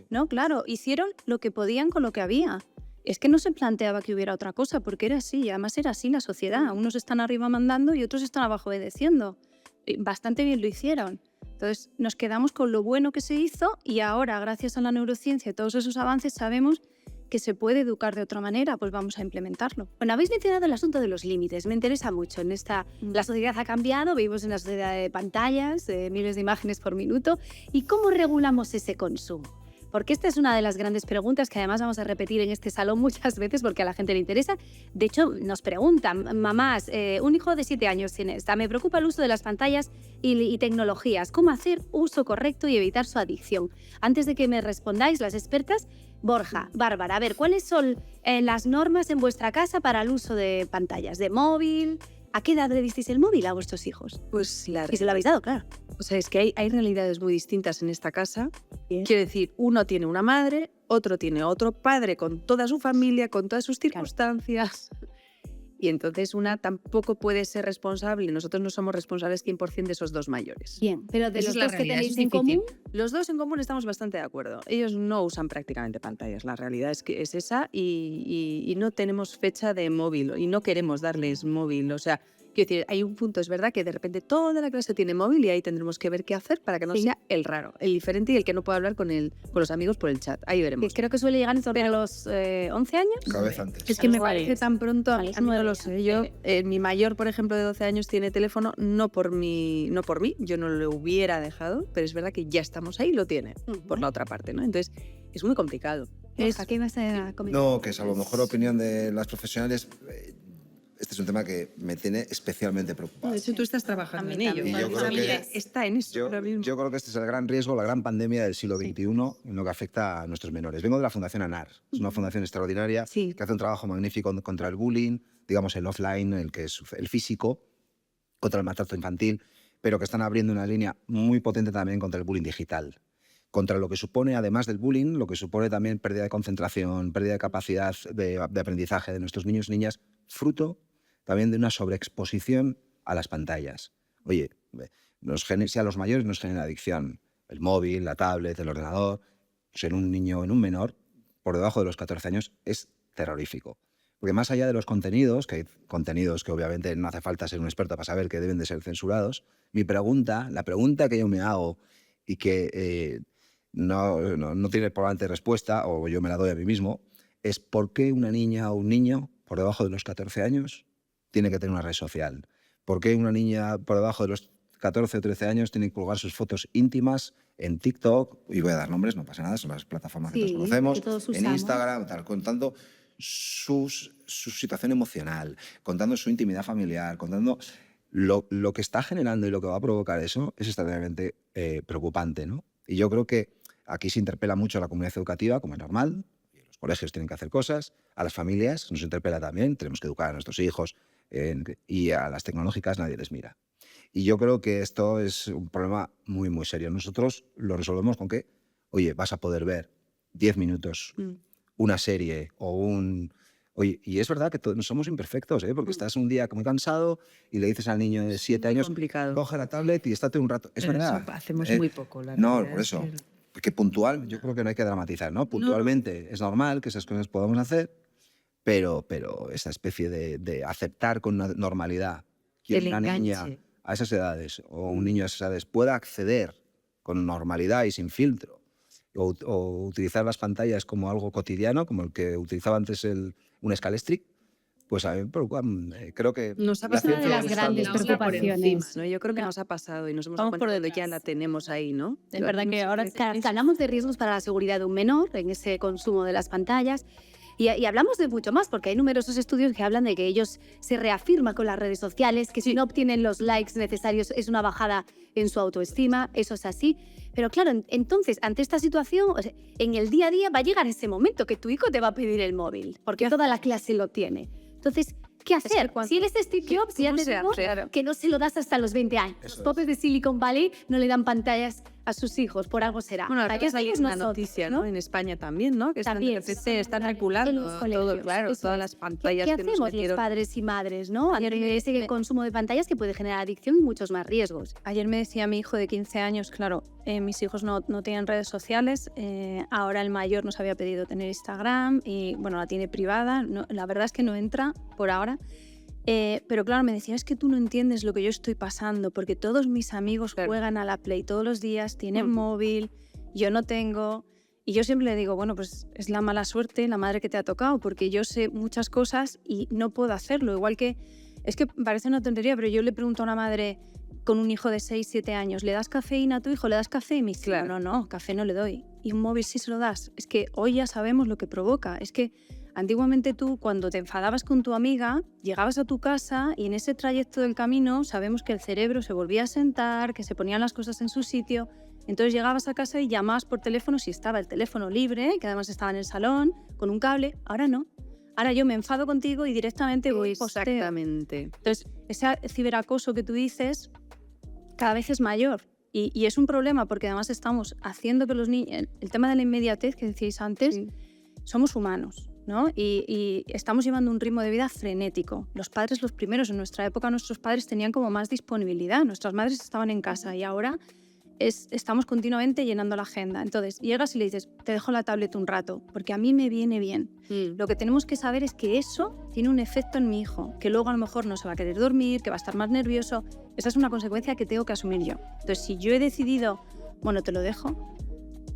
no, claro, hicieron lo que podían con lo que había. Es que no se planteaba que hubiera otra cosa, porque era así, y además era así la sociedad. Unos están arriba mandando y otros están abajo obedeciendo. Y bastante bien lo hicieron. Entonces nos quedamos con lo bueno que se hizo y ahora, gracias a la neurociencia y todos esos avances, sabemos que se puede educar de otra manera, pues vamos a implementarlo. Bueno, habéis mencionado el asunto de los límites. Me interesa mucho. La sociedad ha cambiado, vivimos en una sociedad de pantallas, de miles de imágenes por minuto. ¿Y cómo regulamos ese consumo? Porque esta es una de las grandes preguntas que además vamos a repetir en este salón muchas veces porque a la gente le interesa. De hecho, nos preguntan, mamás, un hijo de 7 años tiene esta, me preocupa el uso de las pantallas y tecnologías. ¿Cómo hacer uso correcto y evitar su adicción? Antes de que me respondáis, las expertas, Borja, Bárbara, a ver, ¿cuáles son las normas en vuestra casa para el uso de pantallas? ¿De móvil? ¿A qué edad le disteis el móvil a vuestros hijos? Pues la Si se lo habéis dado, claro. O sea, es que hay realidades muy distintas en esta casa. Quiero decir, uno tiene una madre, otro tiene otro padre con toda su familia, con todas sus circunstancias. Y entonces una tampoco puede ser responsable. Nosotros no somos responsables 100% de esos dos mayores. Bien, pero de Esa los es la dos que realidad, tenéis es en difícil. común, Los dos en común estamos bastante de acuerdo. Ellos no usan prácticamente pantallas. La realidad es que es esa y no tenemos fecha de móvil y no queremos darles móvil. O sea, quiero decir, hay un punto, es verdad, que de repente toda la clase tiene móvil y ahí tendremos que ver qué hacer para que no sea el raro, el diferente y el que no pueda hablar con los amigos por el chat. Ahí que veremos. creo que suele llegar en torno a los 11 años. Cada vez antes. Es que me Igual parece es. tan pronto, a mí Igual es no lo 9 sé. Yo, mi mayor, por ejemplo, de 12 años tiene teléfono, no por mí, yo no lo hubiera dejado, pero es verdad que ya estamos ahí y lo tiene, por la otra parte, ¿no? Entonces, es muy complicado. Borja, ¿qué ibas a comentar? No, que salvo mejor opinión de las profesionales, este es un tema que me tiene especialmente preocupado. De hecho, tú estás trabajando A en mí ello. también. Y yo creo que está en eso ahora mismo. Yo creo que este es el gran riesgo, la gran pandemia del siglo XXI en lo que afecta a nuestros menores. Vengo de la Fundación ANAR, es una fundación extraordinaria Sí. que hace un trabajo magnífico contra el bullying, digamos el offline, el que es el físico, contra el maltrato infantil, pero que están abriendo una línea muy potente también contra el bullying digital. Contra lo que supone, además del bullying, lo que supone también pérdida de concentración, pérdida de capacidad de aprendizaje de nuestros niños y niñas, fruto también de una sobreexposición a las pantallas. Oye, si a los mayores nos genera adicción, el móvil, la tablet, el ordenador, pues en un niño, en un menor, por debajo de los 14 años, es terrorífico. Porque más allá de los contenidos, que hay contenidos que obviamente no hace falta ser un experto para saber que deben de ser censurados, la pregunta que yo me hago y que no tiene probablemente respuesta, o yo me la doy a mí mismo, es ¿por qué una niña o un niño por debajo de los 14 años tiene que tener una red social? ¿Por qué una niña por debajo de los 14 o 13 años tienen que colgar sus fotos íntimas en TikTok, y voy a dar nombres, no pasa nada, son las plataformas que Sí, todos conocemos, que todos en usamos. Instagram, tal, contando su situación emocional, contando su intimidad familiar, contando lo que está generando y lo que va a provocar eso es extremadamente preocupante, ¿no? Y yo creo que aquí se interpela mucho a la comunidad educativa, como es normal, y los colegios tienen que hacer cosas, a las familias nos interpela también, tenemos que educar a nuestros hijos, y a las tecnológicas nadie les mira. Y yo creo que esto es un problema muy, muy serio. Nosotros lo resolvemos con que, oye, vas a poder ver 10 minutos una serie o un... Oye, y es verdad que no somos imperfectos, ¿eh? Porque estás un día muy cansado y le dices al niño de 7 años, complicado. coge la tablet y estate un rato. Es Pero verdad. eso hacemos muy poco, la No, realidad por es eso. que- Que puntual, yo creo que no hay que dramatizar, ¿no? Puntualmente es normal que esas cosas podamos hacer, pero esa especie de aceptar con normalidad que El una niña enganche. a esas edades o un niño a esas edades pueda acceder con normalidad y sin filtro o utilizar las pantallas como algo cotidiano, como el que utilizaba antes un Scalestric, pues a mí me preocupa. Creo que Nos ha la pasado una de las ciencia grandes está- preocupaciones. ¿no? Yo creo que nos ha pasado y nos hemos Vamos dado por cuenta de que ya detrás. la tenemos ahí, ¿no? Es verdad que ahora Claro, que hablamos de riesgos para la seguridad de un menor en ese consumo de las pantallas y hablamos de mucho más porque hay numerosos estudios que hablan de que ellos se reafirman con las redes sociales, que si no obtienen los likes necesarios es una bajada en su autoestima, eso es así. Pero claro, entonces, ante esta situación, o sea, en el día a día va a llegar ese momento que tu hijo te va a pedir el móvil, porque toda la clase lo tiene. Entonces, ¿qué hacer? cuando- Si él es Steve Jobs, ya ¿Cómo te se digo hace? que no se lo das hasta los 20 años. Los popes de Silicon Valley no le dan pantallas a sus hijos, por algo será. Bueno, Para ahora que hay somos una nosotros, noticia, ¿no? En España también, ¿no? Que están, También. de repente están En regulando los todo, colegios, claro, eso todas es. las ¿Qué pantallas que nos hacemos los metieron. padres y madres, no? Ante ese consumo de pantallas que puede generar adicción y muchos más riesgos. Ayer me decía mi hijo de 15 años, claro, mis hijos no tienen redes sociales, ahora el mayor nos había pedido tener Instagram y bueno, la tiene privada, la verdad es que no entra por ahora, pero claro, me decía, es que tú no entiendes lo que yo estoy pasando, porque todos mis amigos Claro. juegan a la Play todos los días, tienen móvil, yo no tengo... Y yo siempre le digo, bueno, pues es la mala suerte, la madre que te ha tocado, porque yo sé muchas cosas y no puedo hacerlo. Igual que, es que parece una tontería, pero yo le pregunto a una madre con un hijo de 6, 7 años, ¿le das cafeína a tu hijo? ¿Le das café? Y me dice, Claro. no, café no le doy. Y un móvil sí se lo das. Es que hoy ya sabemos lo que provoca. Es que antiguamente tú, cuando te enfadabas con tu amiga, llegabas a tu casa y en ese trayecto del camino sabemos que el cerebro se volvía a sentar, que se ponían las cosas en su sitio. Entonces llegabas a casa y llamabas por teléfono si estaba el teléfono libre, que además estaba en el salón, con un cable. Ahora no. Ahora yo me enfado contigo y directamente voy posteo. Exactamente. Entonces, ese ciberacoso que tú dices cada vez es mayor. Y es un problema porque además estamos haciendo que los niños... El tema de la inmediatez que decíais antes, Sí. somos humanos, ¿no? Y estamos llevando un ritmo de vida frenético. Los padres, los primeros, en nuestra época nuestros padres tenían como más disponibilidad. Nuestras madres estaban en casa y ahora estamos continuamente llenando la agenda. Entonces, llegas y le dices, te dejo la tablet un rato, porque a mí me viene bien. Lo que tenemos que saber es que eso tiene un efecto en mi hijo, que luego a lo mejor no se va a querer dormir, que va a estar más nervioso. Esa es una consecuencia que tengo que asumir yo. Entonces, si yo he decidido, bueno, te lo dejo,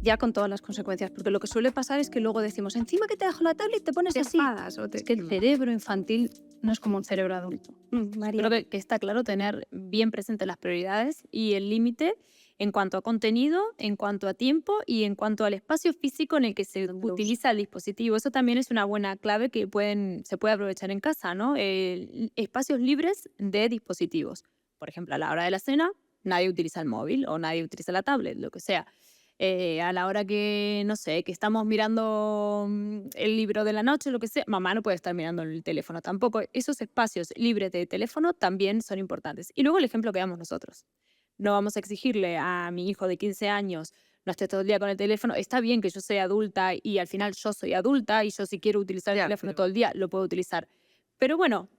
ya con todas las consecuencias, porque lo que suele pasar es que luego decimos, encima que te dejo la tablet te pones Te así. enfadas o te- Es que el cerebro infantil no es como un cerebro adulto. Creo que está claro tener bien presentes las prioridades y el límite en cuanto a contenido, en cuanto a tiempo y en cuanto al espacio físico en el que se utiliza el dispositivo. Eso también es una buena clave que se puede aprovechar en casa, ¿no? Espacios libres de dispositivos. Por ejemplo, a la hora de la cena, nadie utiliza el móvil o nadie utiliza la tablet, lo que sea. A la hora que, no sé, que estamos mirando el libro de la noche, lo que sea, mamá no puede estar mirando el teléfono tampoco. Esos espacios libres de teléfono también son importantes. Y luego el ejemplo que damos nosotros. No vamos a exigirle a mi hijo de 15 años no esté todo el día con el teléfono. Está bien que yo sea adulta y al final yo soy adulta y yo si quiero utilizar el teléfono todo el día lo puedo utilizar. Pero bueno,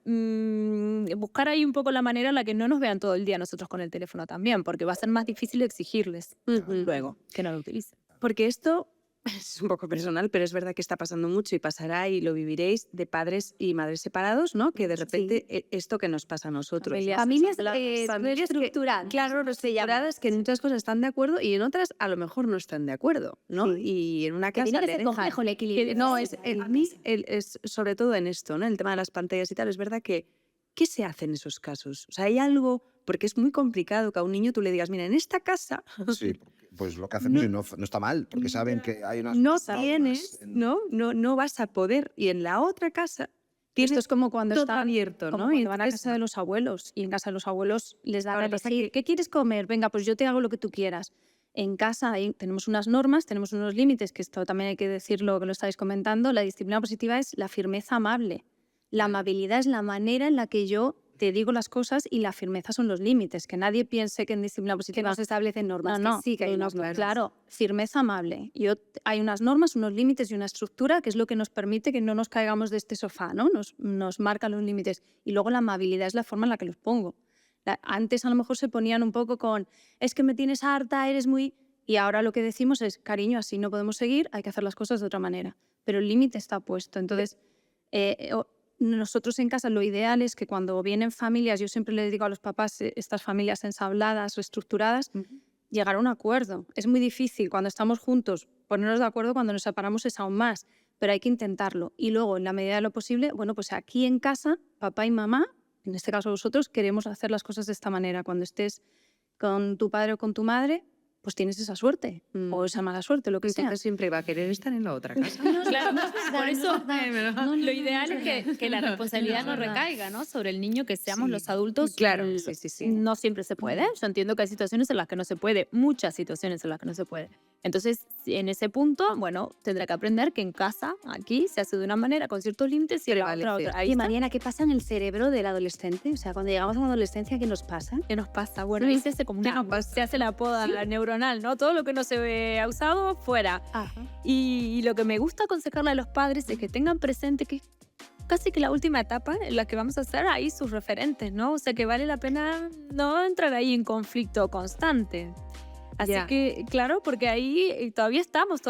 buscar ahí un poco la manera en la que no nos vean todo el día nosotros con el teléfono también, porque va a ser más difícil exigirles luego que no lo utilicen. Porque esto es un poco personal, pero es verdad que está pasando mucho y pasará y lo viviréis de padres y madres separados, ¿no? Que de repente esto que nos pasa a nosotros. Familias Familias que, estructuradas. claro, estructuradas que en muchas cosas están de acuerdo y en otras a lo mejor no están de acuerdo, ¿no? Sí. Y en una Que casa tiene que le ser dejan- complejo el equilibrio. No, a mí es sobre todo en esto, ¿no? El tema de las pantallas y tal, es verdad que ¿qué se hace en esos casos? O sea, ¿hay algo porque es muy complicado que a un niño tú le digas, mira, en esta casa Sí, pues lo que hacemos y no está mal, porque saben que hay unas no normas tienes, no vas a poder, y en la otra casa tienes Esto es como cuando todo están abierto, como ¿no? Y cuando van a entonces- casa de los abuelos y en casa de los abuelos les dan a Ahora pasa elegir, ¿qué quieres comer? Venga, pues yo te hago lo que tú quieras. En casa ahí tenemos unas normas, tenemos unos límites, que esto también hay que decirlo, que lo estáis comentando. La disciplina positiva es la firmeza amable. La amabilidad es la manera en la que yo te digo las cosas y la firmeza son los límites. Que nadie piense que en disciplina Que positiva no se establecen normas, no, que sí que hay no, unas normas. claro, firmeza amable. Hay unas normas, unos límites y una estructura que es lo que nos permite que no nos caigamos de este sofá, ¿no? Nos marca los límites. Y luego la amabilidad es la forma en la que los pongo. Antes a lo mejor se ponían un poco con, es que me tienes harta, eres muy... Y ahora lo que decimos es, cariño, así no podemos seguir, hay que hacer las cosas de otra manera. Pero el límite está puesto. Entonces, nosotros en casa lo ideal es que cuando vienen familias, yo siempre les digo a los papás, estas familias ensambladas o estructuradas, llegar a un acuerdo. Es muy difícil cuando estamos juntos ponernos de acuerdo, cuando nos separamos es aún más, pero hay que intentarlo. Y luego, en la medida de lo posible, bueno, pues aquí en casa, papá y mamá, en este caso vosotros, queremos hacer las cosas de esta manera. Cuando estés con tu padre o con tu madre, pues tienes esa suerte o esa mala suerte, lo que sea. Entonces siempre va a querer estar en la otra casa. Claro, por eso lo ideal es que la responsabilidad no recaiga, ¿no? Sobre el niño, que seamos los adultos. Claro, sí. No siempre se puede. Yo entiendo que hay situaciones en las que no se puede, muchas situaciones en las que no se puede. Entonces, en ese punto, bueno, tendrá que aprender que en casa, aquí, se hace de una manera, con ciertos límites, y en la otra. Ahí Y está. Mariana, ¿qué pasa en el cerebro del adolescente? O sea, cuando llegamos a la adolescencia, ¿qué nos pasa? ¿Qué nos pasa? Bueno, ahí se hace como se hace la poda neuronal, ¿no? Todo lo que no se ha usado, fuera. Y lo que me gusta aconsejarle a los padres es que tengan presente que casi que la última etapa en la que vamos a hacer ahí sus referentes, ¿no? O sea, que vale la pena no entrar ahí en conflicto constante. Así que, claro, porque ahí todavía estamos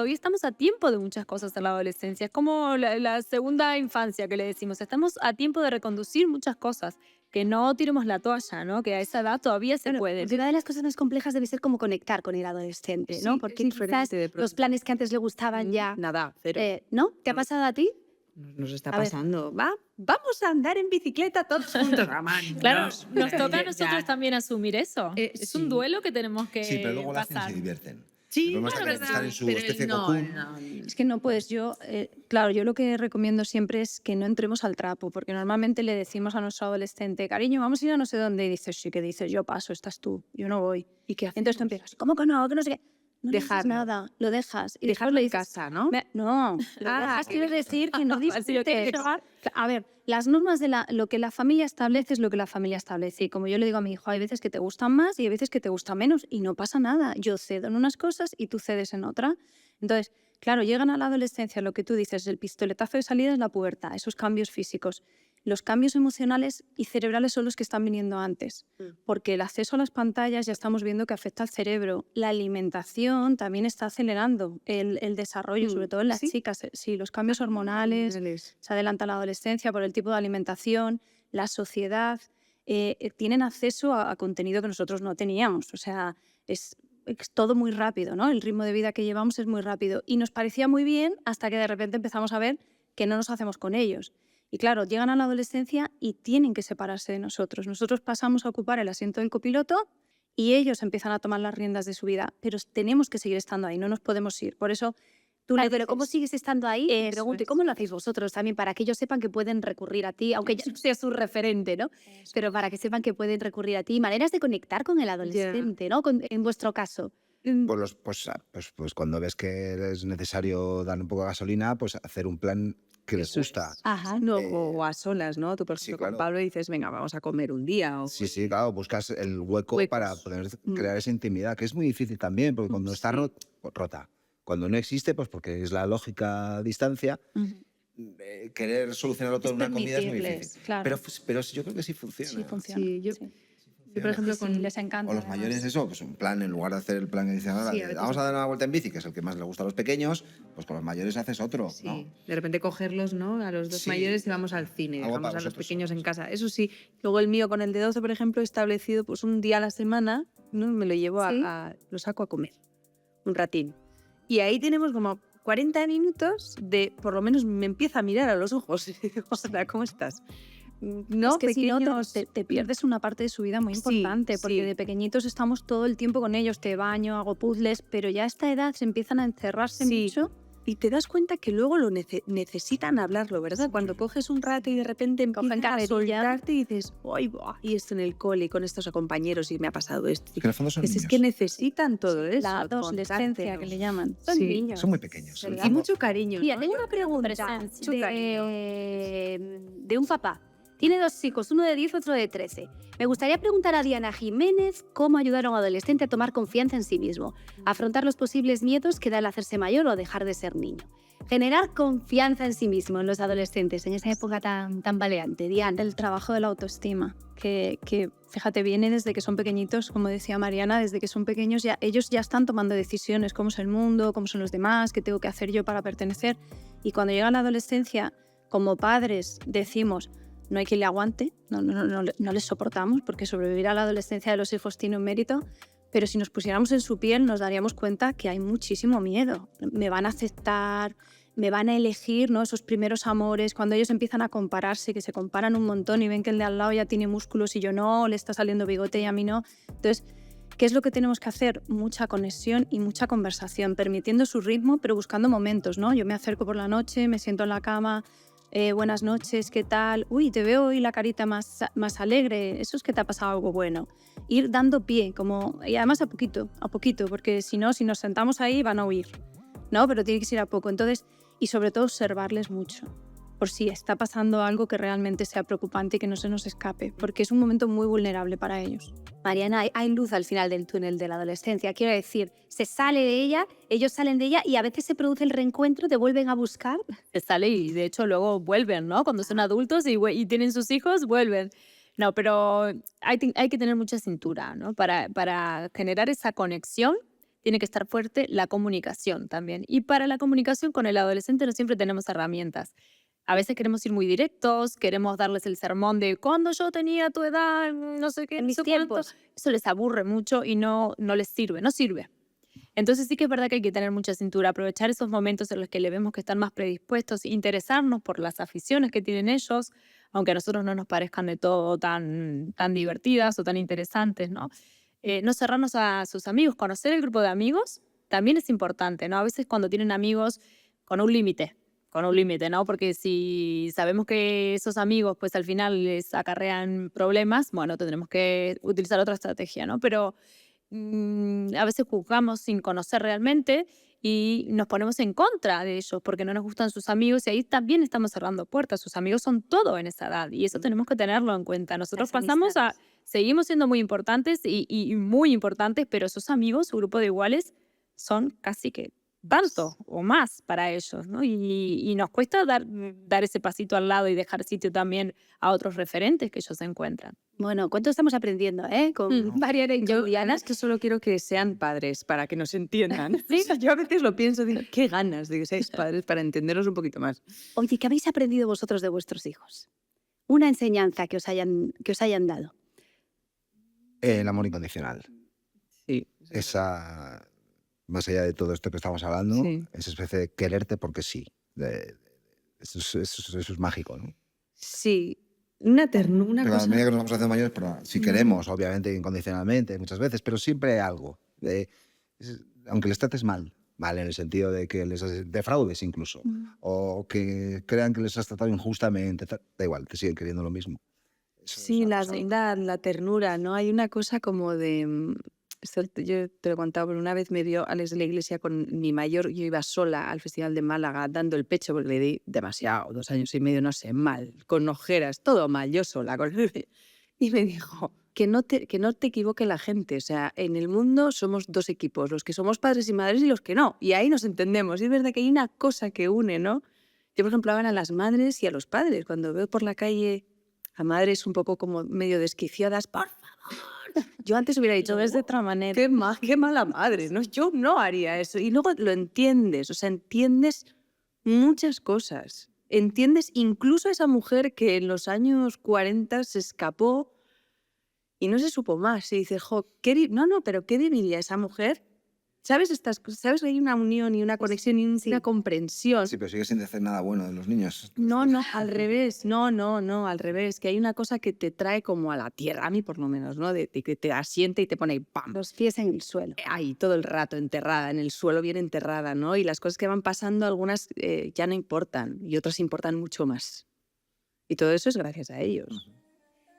a tiempo de muchas cosas en la adolescencia. Es como la segunda infancia que le decimos. Estamos a tiempo de reconducir muchas cosas. Que no tiremos la toalla, ¿no? Que a esa edad todavía se puede. Una de las cosas más complejas debe ser como conectar con el adolescente, ¿no? Sí, Porque es diferente quizás de pronto. los planes que antes le gustaban ya... Nada, cero. ¿No? ¿Te ha pasado a ti? Nos está A ver. pasando. Vamos a andar en bicicleta todos juntos. Claro, nos toca a nosotros también asumir eso. Es un sí. duelo que tenemos que Sí, pero luego lo hacen y pasar. se divierten. Sí, El problema claro, está que están en su pero especie de no, cocoon. Es que no puedes, claro, yo lo que recomiendo siempre es que no entremos al trapo, porque normalmente le decimos a nuestro adolescente, cariño, vamos a ir a no sé dónde, y dices, sí, que dices, yo paso, estás tú, yo no voy. ¿Y qué hacemos? Entonces tú empiezas, ¿cómo que no? Que no sé qué. No le dices Dejarlo. nada, lo dejas. Y después Dejarlo le en dices, casa, ¿no? No, lo dejas quiere decir que no disfrutes. A ver, las normas de lo que la familia establece es lo que la familia establece. Y como yo le digo a mi hijo, hay veces que te gustan más y hay veces que te gustan menos y no pasa nada. Yo cedo en unas cosas y tú cedes en otra. Entonces, claro, llegan a la adolescencia, lo que tú dices, el pistoletazo de salida es la pubertad, esos cambios físicos. Los cambios emocionales y cerebrales son los que están viniendo antes, porque el acceso a las pantallas ya estamos viendo que afecta al cerebro. La alimentación también está acelerando el desarrollo, sobre todo en las chicas. Sí, los cambios hormonales, se adelanta la adolescencia por el tipo de alimentación, la sociedad, tienen acceso a contenido que nosotros no teníamos. O sea, es todo muy rápido, ¿no? El ritmo de vida que llevamos es muy rápido. Y nos parecía muy bien hasta que de repente empezamos a ver que no nos hacemos con ellos. Y claro, llegan a la adolescencia y tienen que separarse de nosotros. Nosotros pasamos a ocupar el asiento del copiloto y ellos empiezan a tomar las riendas de su vida. Pero tenemos que seguir estando ahí, no nos podemos ir. Por eso tú Pero ¿cómo sigues estando ahí? Eso Pregunto, ¿y es. cómo lo hacéis vosotros también? Para que ellos sepan que pueden recurrir a ti, aunque ya no seas su referente, ¿no? Pero para que sepan que pueden recurrir a ti. Maneras de conectar con el adolescente, ¿no? En vuestro caso. Pues cuando ves que es necesario dar un poco de gasolina, pues hacer un plan que les gusta. Ajá. No, o a solas, ¿no? Tú, por sí, ejemplo, claro. con Pablo dices, venga, vamos a comer un día. O... Sí, claro, buscas el hueco Huecos. para poder crear esa intimidad, que es muy difícil también, porque cuando está rota, cuando no existe, pues porque es la lógica distancia, querer solucionarlo todo en una comida es muy difícil. Claro. Pero yo creo que sí funciona. Sí, funciona. Sí, yo, Sí. yo, por ejemplo, Sí, con... les encanta. O los además. mayores eso, pues un plan, en lugar de hacer el plan que dicen ahora, Sí, de, a veces vamos a dar una vuelta en bici, que es el que más le gusta a los pequeños, pues con los mayores haces otro, Sí, ¿no? de repente cogerlos, ¿no? A los dos Sí. mayores y vamos al cine, Algo dejamos para a los vosotros pequeños en solos. casa. Eso sí, luego el mío con el de 12, por ejemplo, he establecido pues un día a la semana, ¿no? Me lo llevo ¿Sí? lo saco a comer, un ratín. Y ahí tenemos como 40 minutos de, por lo menos me empieza a mirar a los ojos y digo, hola, ¿cómo estás? ¿no? Es que si no, Pequeños... te pierdes una parte de su vida muy Sí, importante, porque sí. de pequeñitos estamos todo el tiempo con ellos, te baño, hago puzzles, pero ya a esta edad se empiezan a encerrarse Sí. mucho. Y te das cuenta que luego lo necesitan hablarlo, ¿verdad? Cuando coges un rato y de repente Cogen empiezan a carrerilla. soltarte y dices, ¡ay, buah! Y esto en el cole, con estos compañeros, y me ha pasado esto. Que en el fondo son Pues es niños. que necesitan todo eso. La adolescencia, que le llaman. Son Sí. niños. Son muy pequeños. ¿verdad? Y mucho cariño. Mira, ¿no? tengo una pregunta Presencia. de un papá. Tiene 2 hijos, uno de 10, otro de 13. Me gustaría preguntar a Diana Jiménez cómo ayudar a un adolescente a tomar confianza en sí mismo, a afrontar los posibles miedos que da el hacerse mayor o dejar de ser niño. Generar confianza en sí mismo en los adolescentes en esa época tan baleante. Diana. El trabajo de la autoestima, que fíjate, viene desde que son pequeñitos, como decía Mariana, desde que son pequeños ya ellos ya están tomando decisiones, cómo es el mundo, cómo son los demás, qué tengo que hacer yo para pertenecer. Y cuando llega la adolescencia, como padres decimos, no hay quien le aguante, no les soportamos, porque sobrevivir a la adolescencia de los hijos tiene un mérito, pero si nos pusiéramos en su piel nos daríamos cuenta que hay muchísimo miedo. Me van a aceptar, me van a elegir, ¿no? Esos primeros amores, cuando ellos empiezan a compararse, que se comparan un montón y ven que el de al lado ya tiene músculos y yo no, le está saliendo bigote y a mí no. Entonces, ¿qué es lo que tenemos que hacer? Mucha conexión y mucha conversación, permitiendo su ritmo, pero buscando momentos, ¿no? Yo me acerco por la noche, me siento en la cama, buenas noches, ¿qué tal? Uy, te veo hoy la carita más alegre, eso es que te ha pasado algo bueno. Ir dando pie, como, y además a poquito, porque si no, si nos sentamos ahí van a huir, ¿no? Pero tiene que ser a poco. Entonces, y sobre todo observarles mucho, por si está pasando algo que realmente sea preocupante y que no se nos escape, porque es un momento muy vulnerable para ellos. Mariana, hay luz al final del túnel de la adolescencia. Quiero decir, se sale de ella, ellos salen de ella y a veces se produce el reencuentro, te vuelven a buscar. Se sale y de hecho luego vuelven, ¿no? Cuando son adultos y tienen sus hijos, vuelven. No, pero hay que tener mucha cintura, ¿no? Para generar esa conexión tiene que estar fuerte la comunicación también. Y para la comunicación con el adolescente no siempre tenemos herramientas. A veces queremos ir muy directos, queremos darles el sermón de cuando yo tenía tu edad, no sé qué, En no mis sé cuánto". tiempos. Eso les aburre mucho y no les sirve, no sirve. Entonces sí que es verdad que hay que tener mucha cintura, aprovechar esos momentos en los que le vemos que están más predispuestos, interesarnos por las aficiones que tienen ellos, aunque a nosotros no nos parezcan de todo tan divertidas o tan interesantes, ¿no? No cerrarnos a sus amigos, conocer el grupo de amigos también es importante, ¿no? A veces cuando tienen amigos con un límite, ¿no? Porque si sabemos que esos amigos pues al final les acarrean problemas, bueno, tendremos que utilizar otra estrategia, ¿no? Pero a veces juzgamos sin conocer realmente y nos ponemos en contra de ellos porque no nos gustan sus amigos y ahí también estamos cerrando puertas. Sus amigos son todo en esa edad y eso tenemos que tenerlo en cuenta. Nosotros Las pasamos a, amistades. seguimos siendo muy importantes y muy importantes, pero sus amigos, su grupo de iguales, son casi que tanto o más para ellos, ¿no? Y nos cuesta dar ese pasito al lado y dejar sitio también a otros referentes que ellos encuentran. Bueno, ¿cuánto estamos aprendiendo, con Mariana y Yo, Juliana? es que solo quiero que sean padres para que nos entiendan. ¿Sí? O sea, yo a veces lo pienso, digo, qué ganas de que seáis padres para entenderos un poquito más. Oye, ¿qué habéis aprendido vosotros de vuestros hijos? Una enseñanza que os hayan dado. El amor incondicional. Sí. Esa, más allá de todo esto que estamos hablando, Sí. esa especie de quererte porque sí. Eso es mágico, ¿no? Sí. Una ternura, Pero a cosa... medida que nos vamos haciendo mayores, pero si queremos, obviamente, incondicionalmente, muchas veces, pero siempre hay algo. Aunque les trates mal en el sentido de que les defraudes incluso, o que crean que les has tratado injustamente, da igual, te siguen queriendo lo mismo. Eso Sí, es la algo. bondad, la ternura, ¿no? Hay una cosa como de... Esto yo te lo he contado, pero una vez me vio Alex de la Iglesia con mi mayor, yo iba sola al Festival de Málaga dando el pecho porque le di demasiado, 2 años y medio, no sé, mal, con ojeras, todo mal, yo sola. Y me dijo que no te equivoque la gente, o sea, en el mundo somos 2 equipos, los que somos padres y madres y los que no, y ahí nos entendemos. Y es verdad que hay una cosa que une, ¿no? Yo, por ejemplo, ahora a las madres y a los padres, cuando veo por la calle a madres un poco como medio desquiciadas, por favor. Yo antes hubiera dicho, Lo ves de otra manera. qué mala madre, ¿no? Yo no haría eso. Y luego lo entiendes, o sea, entiendes muchas cosas. Entiendes incluso a esa mujer que en los años 40 se escapó y no se supo más. Y dices, jo, pero ¿qué viviría esa mujer ¿Sabes estas cosas? ¿Sabes que hay una unión y una conexión y una comprensión? Sí, pero sigue sin decir nada bueno de los niños. No, al revés. No, al revés. Que hay una cosa que te trae como a la tierra, a mí por lo menos, ¿no? De que te asiente y te pone ¡pam! Los pies en el suelo. Ahí todo el rato, enterrada, en el suelo bien enterrada, ¿no? Y las cosas que van pasando, algunas ya no importan y otras importan mucho más. Y todo eso es gracias a ellos.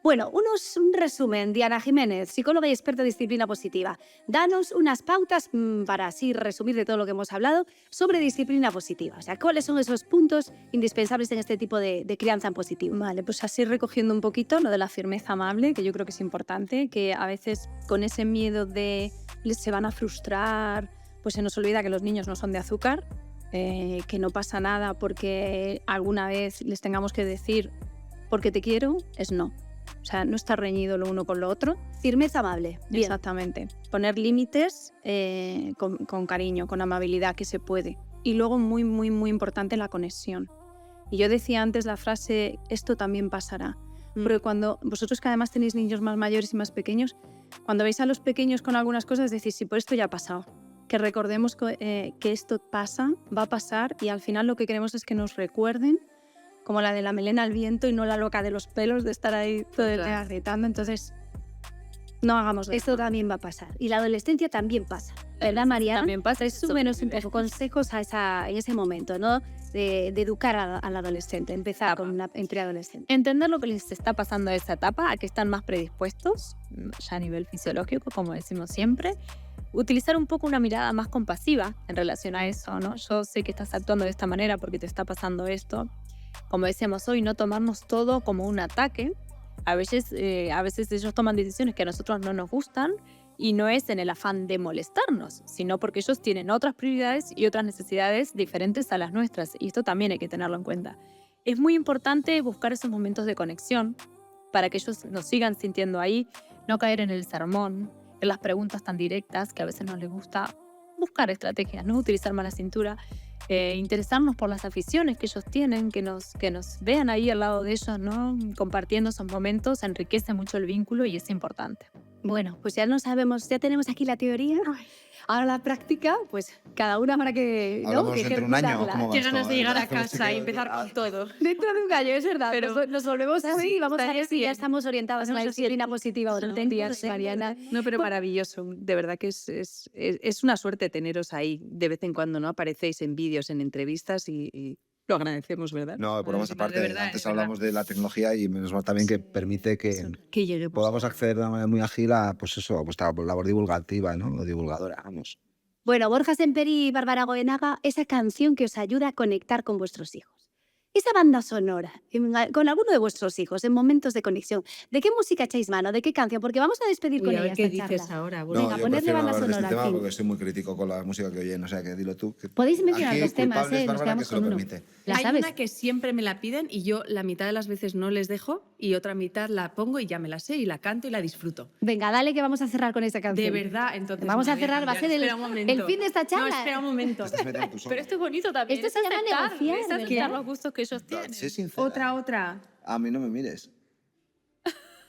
Bueno, un resumen. Diana Jiménez, psicóloga y experta en disciplina positiva. Danos unas pautas para así resumir de todo lo que hemos hablado sobre disciplina positiva. O sea, ¿cuáles son esos puntos indispensables en este tipo de crianza en positivo? Vale, pues así recogiendo un poquito lo de la firmeza amable, que yo creo que es importante, que a veces con ese miedo de se van a frustrar, pues se nos olvida que los niños no son de azúcar, que no pasa nada porque alguna vez les tengamos que decir porque te quiero, es no. O sea, no está reñido lo uno con lo otro. Firmeza amable. Bien. Exactamente. Poner límites con cariño, con amabilidad, que se puede. Y luego, muy, muy, muy importante, la conexión. Y yo decía antes la frase, esto también pasará. Porque cuando vosotros que además tenéis niños más mayores y más pequeños, cuando veis a los pequeños con algunas cosas, decís, sí, pues esto ya ha pasado. Que recordemos que esto pasa, va a pasar, y al final lo que queremos es que nos recuerden como la de la melena al viento y no la loca de los pelos de estar ahí todo el día gritando. Entonces, no hagamos eso. Esto también va a pasar. Y la adolescencia también pasa. ¿Verdad, Mariana? También pasa. Resúmenos un poco consejos en ese momento, ¿no? De educar al adolescente, empezar con una preadolescente. Entender lo que les está pasando a esa etapa, a que están más predispuestos, ya a nivel fisiológico, como decimos siempre. Utilizar un poco una mirada más compasiva en relación a eso, ¿no? Yo sé que estás actuando de esta manera porque te está pasando esto. Como decíamos hoy, no tomarnos todo como un ataque. A veces ellos toman decisiones que a nosotros no nos gustan y no es en el afán de molestarnos, sino porque ellos tienen otras prioridades y otras necesidades diferentes a las nuestras. Y esto también hay que tenerlo en cuenta. Es muy importante buscar esos momentos de conexión para que ellos nos sigan sintiendo ahí, no caer en el sermón, en las preguntas tan directas que a veces no les gusta. Buscar estrategias, no utilizar más la cintura. Interesarnos por las aficiones que ellos tienen, que nos vean ahí al lado de ellos, ¿no? Compartiendo esos momentos, enriquece mucho el vínculo y es importante. Bueno, pues ya no sabemos, ya tenemos aquí la teoría. Ahora la práctica, pues cada una habrá que... Hablamos que dentro de un año. ejecutarla. ¿Cómo va Qué esto? ganas de llegar a Hacemos casa y chequeo. empezar con todo. Dentro de un año, es verdad. Pero- nos volvemos a ver y vamos a estaría ver si ya bien. estamos orientadas en la disciplina positiva o no. Días, Mariana. No, pero maravilloso. De verdad que es una suerte teneros ahí de vez en cuando, ¿no? Aparecéis en vídeos, en entrevistas y lo agradecemos, ¿verdad? No, por más De aparte, verdad, antes de verdad. hablamos de la tecnología y menos mal también que permite que Que lleguemos. podamos acceder de una manera muy ágil a, pues eso, a vuestra labor divulgativa, ¿no? O divulgadora, vamos. Bueno, Borja Semperi y Bárbara Goenaga, esa canción que os ayuda a conectar con vuestros hijos. Esa banda sonora, con alguno de vuestros hijos, en momentos de conexión. ¿De qué música echáis mano? ¿De qué canción? Porque vamos a despedir con Uy, a ella ver qué esta dices charla. ahora. No, Venga, yo ponedle prefiero banda hablar de este sonora, tema en fin. porque soy muy crítico con la música que oyen, o sea que dilo tú. Podéis mencionar Aquí los temas, culpable es nos Bárbara, que quedamos se lo con uno. permite. ¿La Hay sabes? una que siempre me la piden y yo la mitad de las veces no les dejo y otra mitad la pongo y ya me la sé y la canto y la disfruto. Venga, dale que vamos a cerrar con esta canción. De verdad, entonces... Vamos a me voy cerrar, va a ser cambiar. Espera un momento. el fin de esta charla. No, espera un momento. Te estás metiendo tú sola. Pero esto es bonito también. Esto se llama aceptar, negociar, es aceptar ¿verdad? los gustos que ellos tienen. Sé sincera. Otra. A mí no me mires.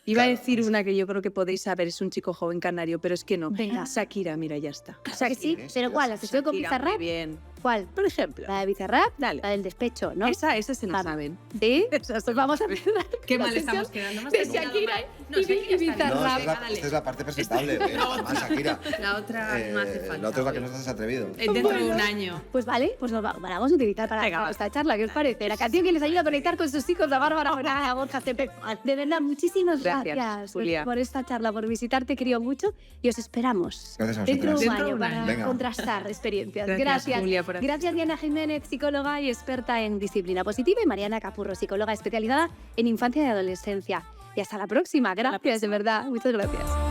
Iba a Claro. decir una que yo creo que podéis saber, es un chico joven canario, pero es que no. Venga. Shakira, mira, ya está. ¿Que sí? ¿Pero cuál? ¿Las estoy con Shakira, Bizarrap? muy bien. ¿Cuál? Por ejemplo. ¿La de Bizarrap? Dale. La del despecho, ¿no? Esa se la Ah, saben. ¿Sí? Esas Pues vamos a empezar. Qué la mal sesión estamos quedando. Más de Shakira y Bizarrap. No, esta es la parte presentable. Más Shakira. La otra no hace falta. La otra es la que no estás atrevido. Dentro de un año. Pues vale, pues nos vamos a utilizar para esta charla. ¿Qué os parece? La canción que les ayuda a conectar con sus hijos, la Bárbara Goenaga, Borja Semperi. De verdad, muchísimas Gracias, gracias Julia. por esta charla, por visitarte, querido mucho. Y os esperamos Gracias a dentro de un vosotras. año Dentro de un para año. Venga. contrastar experiencias. Gracias, Julia, por hacer Gracias, Diana Jiménez, psicóloga y experta en disciplina positiva, y Mariana Capurro, psicóloga especializada en infancia y adolescencia. Y hasta la próxima. Gracias, de verdad. Muchas gracias.